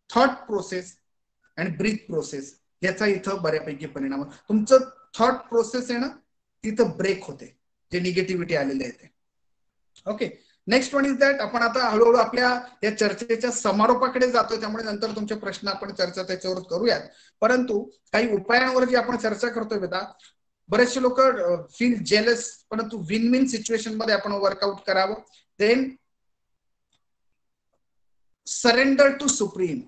thought process and breath process. याचा इथं बऱ्यापैकी परिणाम. तुमचं थॉट प्रोसेस आहे ना तिथं ब्रेक होते, जे निगेटिव्हिटी आलेले आहे ते. Okay, next one is that. आपण आता हळूहळू आपल्या या चर्चेच्या समारोपाकडे जातोय, त्यामुळे नंतर तुमचे प्रश्न आपण चर्चा त्याच्यावर करूयात. परंतु काही उपायांवर जी आपण चर्चा करतोय बेटा, बरेचसे लोक फील जेलस, परंतु विन विन सिच्युएशन मध्ये आपण वर्कआउट करावं. Then surrender to supreme.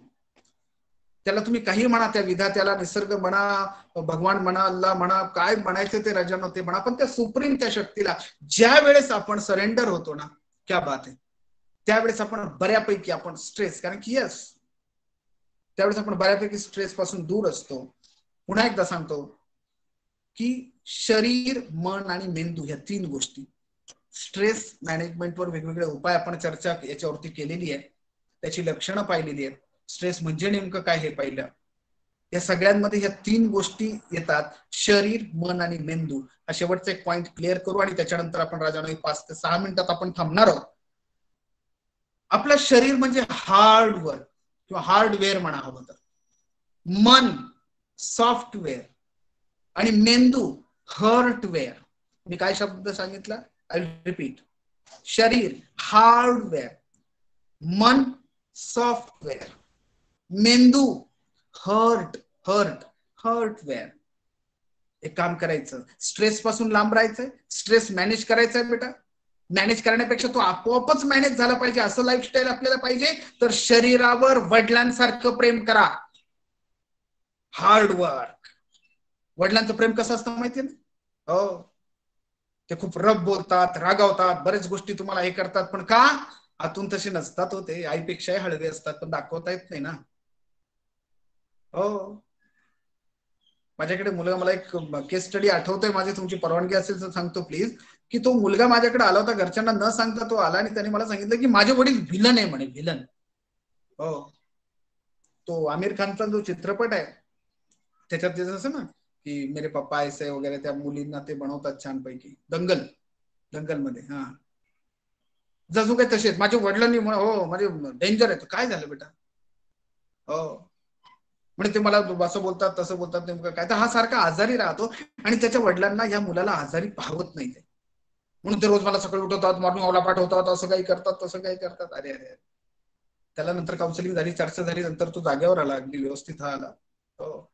त्याला तुम्ही काही म्हणा, त्या विधात्याला, निसर्ग म्हणा, भगवान म्हणा, अल्लाह म्हणा, काय म्हणायचं ते राजांना ते म्हणा, पण त्या सुप्रीम त्या शक्तीला ज्या वेळेस आपण सरेंडर होतो ना, क्या बात आहे, त्यावेळेस आपण बऱ्यापैकी आपण स्ट्रेस, कारण की यस त्यावेळेस आपण बऱ्यापैकी स्ट्रेस पासून दूर असतो. पुन्हा एकदा सांगतो की शरीर, मन आणि मेंदू ह्या तीन गोष्टी, स्ट्रेस मॅनेजमेंटवर वेगवेगळे उपाय आपण चर्चा याच्यावरती केलेली आहे, त्याची लक्षणं पाहिलेली आहेत. स्ट्रेस म्हणजे नेमकं काय हे पाहिलं. या सगळ्यांमध्ये ह्या तीन गोष्टी येतात, शरीर, मन आणि मेंदू. हा शेवटचा एक पॉइंट क्लिअर करू आणि त्याच्यानंतर आपण राजानो 5 ते 6 मिनिटात आपण थांबणार आहोत. आपलं शरीर म्हणजे हार्डवर्क किंवा हार्डवेअर म्हणा हवं तर, मन सॉफ्टवेअर आणि मेंदू हार्टवेअर. मी काय शब्द सांगितला, आय रिपीट. शरीर हार्डवेअर, मन सॉफ्टवेअर, मेंदू हार्टवेअर. एक काम करायचं, स्ट्रेस पासून लांब राहायचंय, स्ट्रेस मॅनेज करायचंय बेटा. मॅनेज करण्यापेक्षा तो आपोआपच मॅनेज झाला पाहिजे असं लाईफस्टाईल आपल्याला पाहिजे. तर शरीरावर वडिलांसारखं प्रेम करा, हार्डवर्क. वडिलांचं प्रेम कसं असतं माहितीये ना? हो, ते खूप रफ बोलतात, रागावतात, बरेच गोष्टी तुम्हाला हे करतात, पण का आतून तसे नसतात होते, आईपेक्षाही हळवे असतात, पण दाखवता येत नाही ना. हो, माझ्याकडे मुलगा, मला एक केस स्टडी आठवतोय माझी, तुमची परवानगी असेल तर सांगतो प्लीज. की तो मुलगा माझ्याकडे आला होता, घरच्यांना न सांगता तो आला आणि त्याने मला सांगितलं की माझे वडील व्हिलन आहे म्हणे, व्हिलन. हो, तो आमिर खानचा जो चित्रपट आहे त्याच्यात ते असं ना की मेरे पप्पा ऐसे वगैरे, त्या मुलींना ते बनवतात छानपैकी. दंगल मध्ये, हा, जसू काय तसेच माझ्या वडिलांनी, हो माझे डेंजर आहे. काय झालं बेटा? हो म्हणजे ते मला असं बोलतात तसं बोलतात, नेमकं काय. तर हा सारखा आजारी राहतो आणि त्याच्या वडिलांना या मुलाला आजारी पाहवत नाही ते, म्हणून ते रोज मला सकाळी उठवतात, मॉर्निंग वॉकला पाठवतात, असं काही करतात तसं काही करतात. अरे अरे, त्याला नंतर काउन्सिलिंग झाली, चर्चा झाली, नंतर तो जागेवर आला, अगदी व्यवस्थित आला. हो,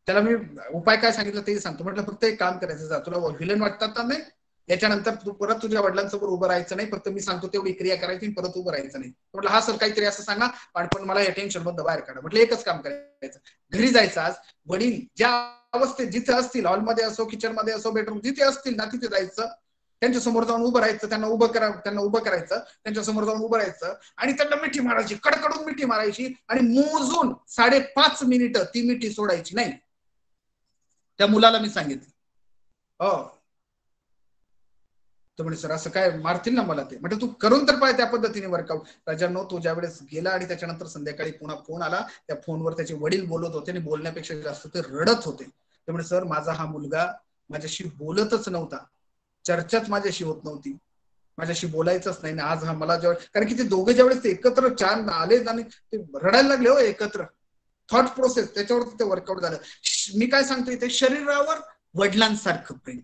त्याला मी उपाय काय सांगितलं तेही सांगतो. म्हटलं फक्त एक काम करायचं, जा, तुला व्हिलन वाटतात ना, नाही याच्यानंतर तू परत तुझ्या वडिलांसमोर उभं राहायचं नाही, फक्त मी सांगतो तेवढी क्रिया करायची आणि परत उभं राहायचं नाही. म्हटलं हा सर काहीतरी असं सांगा पण मला या टेन्शन मधनं बाहेर काढा. म्हटलं एकच काम करायचं, घरी जायचं. आज वडील ज्या अवस्थेत जिथे असतील, हॉलमध्ये असो, किचन मध्ये असो, बेडरूम जिथे असतील ना, तिथे जायचं, त्यांच्या समोर जाऊन उभं राहायचं, त्यांना उभं करायचं, त्यांच्या समोर जाऊन उभं राहायचं आणि त्यांना मिठी मारायची, कडकडून मिठी मारायची आणि मोजून 5.5 मिनिटं ती मिठी सोडायची नाही. त्या मुलाला मी सांगितलं. हो तो म्हणे सर असं काय मारतील ना मला ते. म्हणजे तू करून तर पाहिजे त्या पद्धतीने वर्कआउट. राजांनो, तो ज्या वेळेस गेला आणि त्याच्यानंतर संध्याकाळी पुन्हा फोन आला, त्या फोनवर त्याचे वडील बोलत होते आणि बोलण्यापेक्षा जास्त ते रडत होते. ते म्हणे सर माझा हा मुलगा माझ्याशी बोलतच नव्हता, चर्चाच माझ्याशी होत नव्हती, माझ्याशी बोलायचंच नाही ना. आज हा मला कारण की ते दोघे ज्यावेळेस एकत्र छान आले आणि ते रडायला लागले हो एकत्र. थॉट प्रोसेस त्याच्यावर ते वर्कआउट झालं. मी काय सांगतोय ते शरीरावर वडिलांसारखं प्रेम,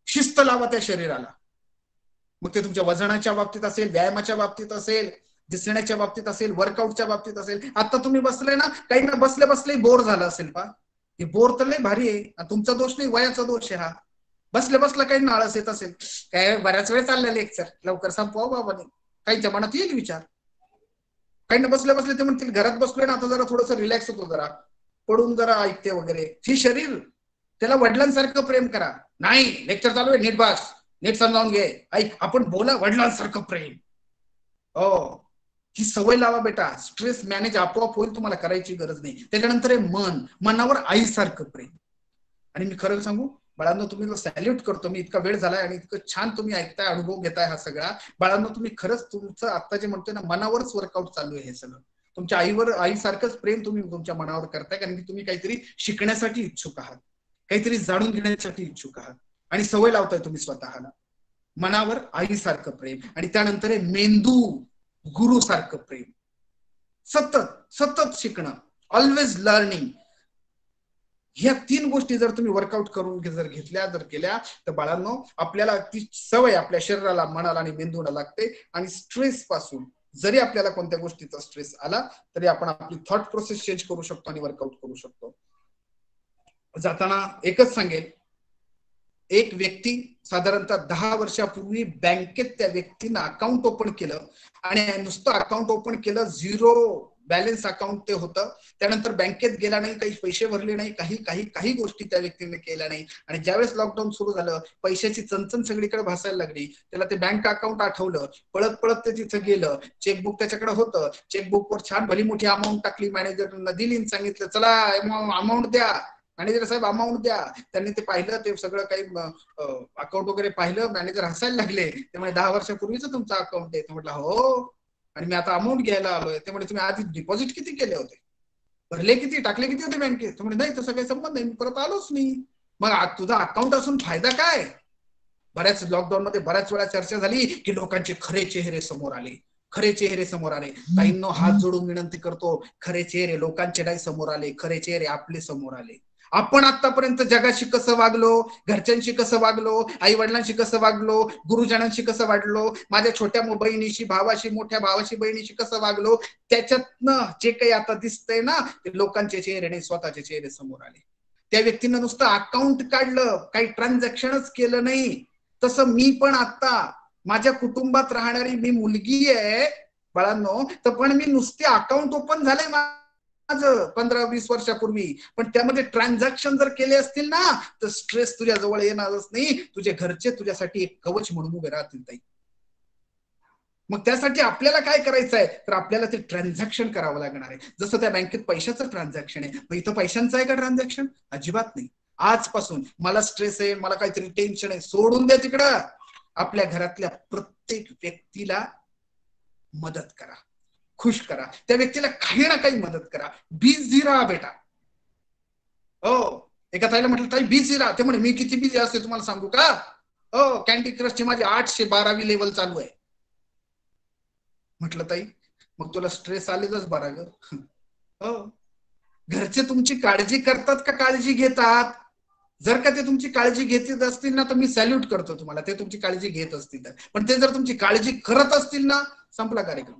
शिस्त लावा त्या शरीराला. मग ते तुमच्या वजनाच्या बाबतीत असेल, व्यायामाच्या बाबतीत असेल, दिसण्याच्या बाबतीत असेल, वर्कआउटच्या बाबतीत असेल. आता तुम्ही बसले ना, काही ना बसले बसले बोर झालं असेल पा, हे बोर तर लय भारी आहे. तुमचा दोष नाही, वयाचा दोष आहे हा. बसल्या बसला काही नाळस येत असेल, काय बऱ्याच वेळ चाललं लेक्चर, लवकर संपवा बाबाने, काहींच्या मनात येईल विचार. काही ना बसल्या बसले ते म्हणतील घरात बसलोय ना, आता जरा थोडस रिलॅक्स होतो, जरा पडून जरा ऐकते वगैरे. ही शरीर, त्याला वडिलांसारखं प्रेम करा. नाही लेक्चर चालू आहे, नीट बस, नीट समजावून घे, ऐक, आपण बोला, वडिलांसारखं प्रेम. हो, ही सवय लावा बेटा. स्ट्रेस मॅनेज आपोआप होईल, तुम्हाला करायची गरज नाही. त्याच्यानंतर आहे मन, मनावर आईसारखं प्रेम. आणि मी खरं सांगू बाळांनो, तुम्ही सॅल्यूट करतो मी, इतका वेळ झालाय आणि इतकं छान तुम्ही ऐकताय, अनुभव घेताय हा सगळा. बाळांनो तुम्ही खरंच तुमचं आता जे म्हणतोय ना, मनावरच वर्कआउट चालू आहे हे सगळं. तुमच्या आईसारखंच प्रेम तुम्ही तुमच्या मनावर करताय, कारण की तुम्ही काहीतरी शिकण्यासाठी इच्छुक आहात, काहीतरी जाणून घेण्यासाठी इच्छुक आहात आणि सवय लावताय तुम्ही स्वतःला. मनावर आईसारखं प्रेम. आणि त्यानंतर आहे मेंदू, गुरु सारखं प्रेम. सतत सतत शिकणं, ऑलवेज लर्निंग. ह्या 3 गोष्टी जर तुम्ही वर्कआउट करून जर घेतल्या, जर केल्या, तर बाळांनो आपल्याला ती सवय आपल्या शरीराला, मनाला आणि मेंदूला लागते. आणि स्ट्रेस पासून जरी आपल्याला कोणत्या गोष्टीचा स्ट्रेस आला तरी आपण आपली थॉट प्रोसेस चेंज करू शकतो आणि वर्कआउट करू शकतो. जाताना एकच सांगेल, एक व्यक्ती साधारणतः 10 वर्षापूर्वी बँकेत त्या व्यक्तीनं अकाउंट ओपन केलं आणि नुसतं अकाउंट ओपन केलं, 0 बॅलन्स अकाउंट ते होतं. त्यानंतर बँकेत गेला नाही, काही पैसे भरले नाही, काही गोष्टी त्या व्यक्तीने केल्या नाही. आणि ज्यावेळेस लॉकडाऊन सुरू झालं, पैशाची चणचण सगळीकडे भासायला लागली, त्याला ते बँक अकाउंट आठवलं, पळत पळत ते तिथं गेलं, चेकबुक त्याच्याकडे होतं, चेकबुकवर छान भली मोठी अमाऊंट टाकली, मॅनेजरला दिली, सांगितलं चला अमाऊंट द्या. मॅनेजर साहेब अमाऊंट द्या. त्यांनी ते पाहिलं, ते सगळं काही अकाउंट वगैरे पाहिलं, मॅनेजर हसायला लागले. त्यामुळे 10 वर्षापूर्वीच तुमचं अकाउंट आहे. म्हटलं हो, आणि मी आता अमाऊंट घ्यायला आलोय. त्यामुळे तुम्ही आधी डिपॉझिट किती केले होते, भरले किती, टाकले किती होते बँकेत? तुम्ही नाही, तसं काही संबंध नाही, मी परत आलोच नाही. मग तुझा अकाउंट असून फायदा काय? बऱ्याच लॉकडाऊन मध्ये बऱ्याच वेळा चर्चा झाली की लोकांचे खरे चेहरे समोर आले, खरे चेहरे समोर आले. ताईंनो हात जोडून विनंती करतो, खरे चेहरे लोकांचे नाही समोर आले, खरे चेहरे आपले समोर आले. आपण आतापर्यंत जगाशी कसं वागलो, घरच्यांशी कसं वागलो, आई वडिलांशी कसं वागलो, गुरुजनांशी कसं वागलो, माझ्या छोट्या बहिणीशी, भावाशी, मोठ्या भावाशी, बहिणीशी कसं वागलो, त्याच्यातनं जे काही आता दिसतंय ना, ते लोकांचे चेहरे नाही, स्वतःचे चेहरे समोर आले. त्या व्यक्तीनं नुसतं अकाउंट काढलं, काही ट्रान्झॅक्शनच केलं नाही. तसं मी पण आता माझ्या कुटुंबात राहणारी मी मुलगी आहे बाळांनो, तर पण मी नुसते अकाउंट ओपन झालंय माझं 15-20 वर्षापूर्वी, पण त्यामध्ये ट्रान्झॅक्शन जर केले असतील ना, तर स्ट्रेस तुझ्या जवळ येणारच नाही. तुझे घरचे तुझ्यासाठी एक कवच म्हणून उभे राहतील ताई. मग त्यासाठी आपल्याला काय करायचं आहे, तर आपल्याला ते ट्रान्झॅक्शन करावं लागणार आहे. जसं त्या बँकेत पैशाचं ट्रान्झॅक्शन आहे, मग इथं पैशांचं आहे का ट्रान्झॅक्शन? अजिबात नाही. आजपासून मला स्ट्रेस आहे, मला काहीतरी टेन्शन आहे, सोडून द्या तिकडं. आपल्या घरातल्या प्रत्येक व्यक्तीला मदत करा, खुश करा, त्या व्यक्तीला काही ना काही मदत करा. बिझी राहा बेटा. हो, एका ताईला म्हटलं ताई बिझी राहा, ते म्हणे मी किती बिझी असते तुम्हाला सांगू का? हो, कॅन्डी क्रशची माझी 812वी लेवल चालू आहे. म्हटलं ताई मग तुला स्ट्रेस आलेच बरा ग. हो, घरचे तुमची काळजी करतात का काळजी घेतात? जर का ते तुमची काळजी घेत असतील ना, तर मी सॅल्यूट करतो तुम्हाला, ते तुमची काळजी घेत असतील तर. पण ते जर तुमची काळजी करत असतील ना, संपला कार्यक्रम,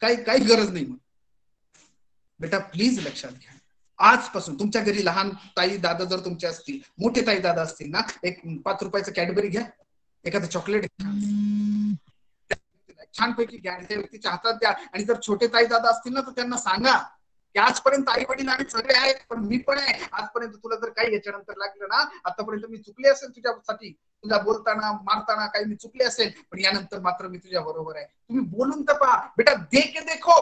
काही गरज नाही. मग बेटा प्लीज लक्षात घ्या, आजपासून तुमच्या घरी लहान ताई दादा जर तुमचे असतील, मोठे ताई दादा असतील ना, एक 5 रुपयाचं कॅडबरी घ्या, एखादं चॉकलेट छानपैकी घ्या आणि त्या व्यक्तीच्या हातात द्या. आणि जर छोटे ताई दादा असतील ना तर त्यांना सांगा की आजपर्यंत आई वडील आणि सगळे आहेत, पण मी पण आहे. आजपर्यंत तुला जर काही याच्यानंतर लागलं ना, आतापर्यंत मी चुकले असेल तुझ्यासाठी, तुला बोलताना मारताना काही मी चुकले असेल, पण यानंतर मात्र मी तुझ्या बरोबर आहे. तुम्ही बोलून तर पहा बेटा, दे के देखो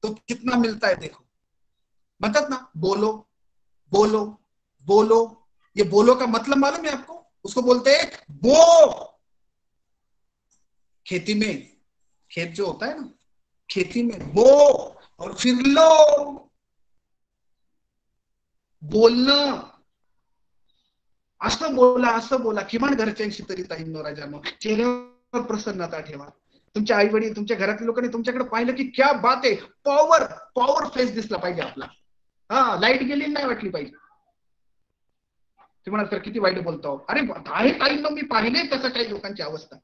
तो कितना मिलता है देखो. मतलब ना, बोलो बोलो बोलो. ये बोलो का मतलब मालूम है आपको? उसको बोलते हैं बो. खेती में, खेत जो होता है ना, खेती में बो और फिर लो. बोलणं, असं बोला किमान घरच्यांशी तरी ताई नवराजांनो. चेहऱ्यावर प्रसन्नता ठेवा. तुमच्या आई वडील, तुमच्या घरातल्या लोकांनी तुमच्याकडे पाहिलं की क्या बात आहे, पॉवर फेस दिसला पाहिजे आपला. हा, लाईट गेली नाही वाटली पाहिजे. तुम्हाला सर किती वाईट बोलतो. अरे आहे काही मी पाहिले तसं काही लोकांची अवस्था.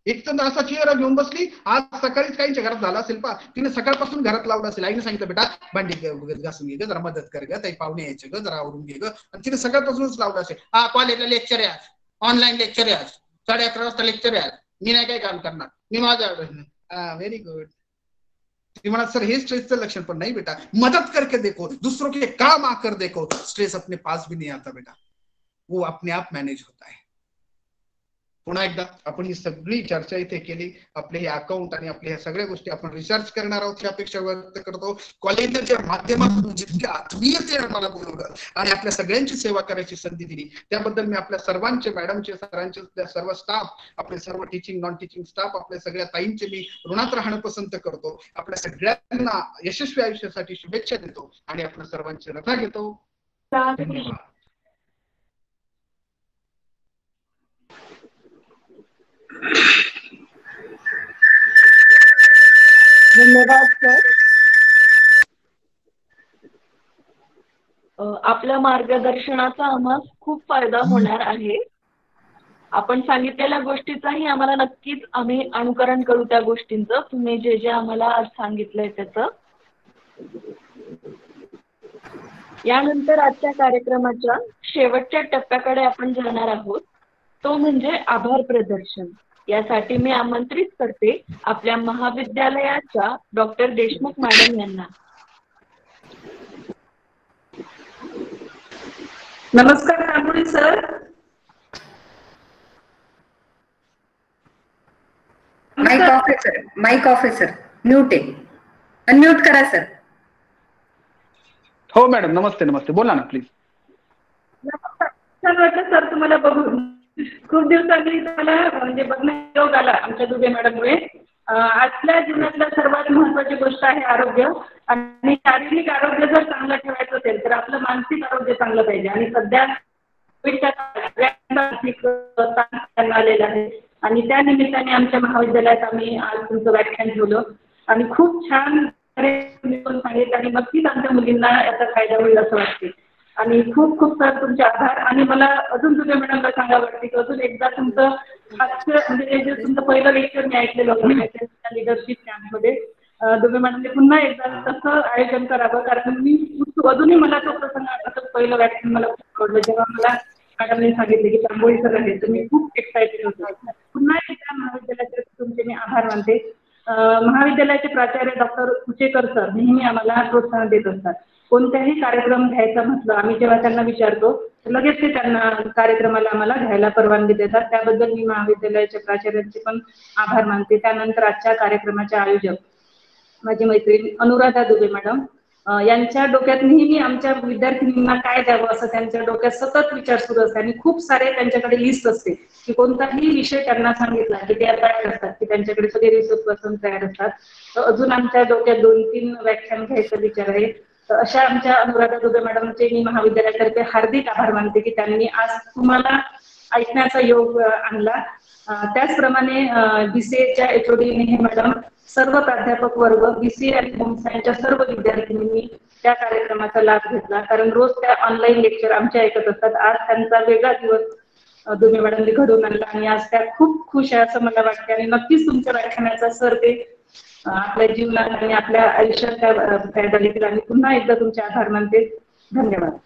एक तर असा चेहरा घेऊन बसली. आज सकाळीच काहींच्या घरात झाला असेल पा, तिने सकाळपासून घरात लावलं असेल. आईने सांगितलं बेटा भांडी घासून घे ग, जरा मदत कर ग, काही पाहुणे यायचे ग, जरा आवरून घे ग. आणि तिने सकाळपासूनच लावलं असेल. हा, कॉलेजला लेक्चर आहे आज, ऑनलाईन लेक्चर आहे आज, 11:30 वाजता लेक्चर आहे आज, मी नाही काही काम करणार, मी माझ्या. Very good. ती म्हणा सर हे स्ट्रेसचं लक्षण पण नाही बेटा. मदद करके देखो, दूसरों के काम आकर देखो, स्ट्रेस अपने पास भी नहीं आता बेटा, वो अपने आप मॅनेज होता है. पुन्हा एकदा आपण ही सगळी चर्चा इथे केली. आपले हे अकाउंट आणि आपल्या ह्या सगळ्या गोष्टी आपण रिसर्च करणार आहोत ही अपेक्षा व्यक्त करतो. कॉलेजच्या माध्यमातून जितक्या आत्मीयतेने मला बोलवलं आणि आपल्या सगळ्यांची सेवा करायची संधी दिली त्याबद्दल मी आपल्या सर्वांचे, मॅडमचे, सरांचे, सर्व स्टाफ, आपले सर्व टीचिंग नॉन टीचिंग स्टाफ, आपल्या सगळ्या ताईंचे मी ऋणात राहणं पसंत करतो. आपल्या सगळ्यांना यशस्वी आयुष्यासाठी शुभेच्छा देतो आणि आपल्या सर्वांची रजा घेतो. धन्यवाद. धन्यवाद सर. आपल्या मार्गदर्शनाचा आम्हाला खूप फायदा होणार आहे. आपण सांगितलेल्या गोष्टीचाही आम्हाला नक्कीच आम्ही अनुकरण करू त्या गोष्टींचं. तुम्ही जे जे आम्हाला आज सांगितलंय त्याचं. यानंतर आजच्या कार्यक्रमाच्या शेवटच्या टप्प्याकडे आपण जाणार आहोत, तो म्हणजे आभार प्रदर्शन. यासाठी मी आमंत्रित करते आपल्या महाविद्यालयाच्या डॉक्टर देशमुख मॅडम यांना. नमस्कार कांबोळी सर. माइक ऑफ है सर, म्यूट आहे, अनम्यूट करा सर. हो मॅडम, नमस्ते नमस्ते, बोला ना प्लीज. छान वाटलं सर तुम्हाला बघून. खूप दिवसांनी तुम्हाला म्हणजे बघण्याचा योग आला आमच्या दुबे मॅडममुळे. आजच्या जीवनातल्या सर्वात महत्त्वाची गोष्ट आहे आरोग्य. आणि शारीरिक आरोग्य जर चांगलं ठेवायचं असेल तर आपलं मानसिक आरोग्य चांगलं पाहिजे. आणि सध्या मानसिक ताण आलेला आहे आणि त्या निमित्ताने आमच्या महाविद्यालयात आम्ही आज तुमचं व्याख्यान ठेवलं आणि खूप छान सांगितलं आणि नक्कीच आमच्या मुलींना याचा फायदा होईल असं वाटते. आणि खूप खूप सर तुमचे आभार. आणि मला अजून दुबे मॅडमला सांगावं वाटते की अजून एकदा तुमचं म्हणजे जे तुमचं पहिलं लेक्चर मी ऐकलेलं होतं लिडरशिप कॅम्पमध्ये, दुबे मॅडमने पुन्हा एकदा तसं आयोजन करावं. कारण मी अजूनही मला तो प्रसंग आठवतो. पहिलं व्याख्यान मला खूप आवडलं जेव्हा मला मॅडमने सांगितले की तांबोळी सर आहे, तर मी खूप एक्सायटेड होते. पुन्हा एकदा महाविद्यालयाचे तुमचे मी आभार मानते. महाविद्यालयाचे प्राचार्य डॉक्टर कुचेकर सर नेहमी आम्हाला प्रोत्साहन देत असतात. कोणताही कार्यक्रम घ्यायचा म्हटलं आम्ही जेव्हा त्यांना विचारतो तर लगेच ते त्यांना कार्यक्रमाला आम्हाला घ्यायला परवानगी देतात. त्याबद्दल मी महाविद्यालयाच्या प्राचार्यांचे पण आभार मानते. त्यानंतर आजच्या कार्यक्रमाचे आयोजक माझी मैत्रीण अनुराधा दुबे मॅडम, यांच्या डोक्यात नेहमी आमच्या विद्यार्थिनींना काय द्यावं असं त्यांच्या डोक्यात सतत विचार सुरू असते आणि खूप सारे त्यांच्याकडे लिस्ट असते की कोणताही विषय त्यांना सांगितला की ते तयार असतात, की त्यांच्याकडे सगळे रिसोर्स पर्सन तयार असतात. तर अजून आमच्या डोक्यात 2-3 व्याख्यान घ्यायचा विचार आहे. तर अशा आमच्या अनुराधा दुबे मॅडमचे मी महाविद्यालयातर्फे हार्दिक आभार मानते की त्यांनी आज तुम्हाला ऐकण्याचा योग आणला. त्याचप्रमाणे BCAच्या HOD नेहे मॅडम, सर्व प्राध्यापक वर्ग, BCA आणि होम सायन्सच्या सर्व विद्यार्थिनींनी त्या कार्यक्रमाचा लाभ घेतला. कारण रोज त्या ऑनलाईन लेक्चर आमच्या ऐकत असतात. आज त्यांचा वेगळा दिवस दुबे मॅडमने घडवून आणला आणि आज त्या खूप खुश आहे असं मला वाटते. आणि नक्कीच तुमच्या व्याख्यानाचा सर ते आपल्या जीवनात आणि आपल्या आयुष्यात त्या फायदा घेतील. आणि पुन्हा एकदा तुमचे आभार मानते. धन्यवाद.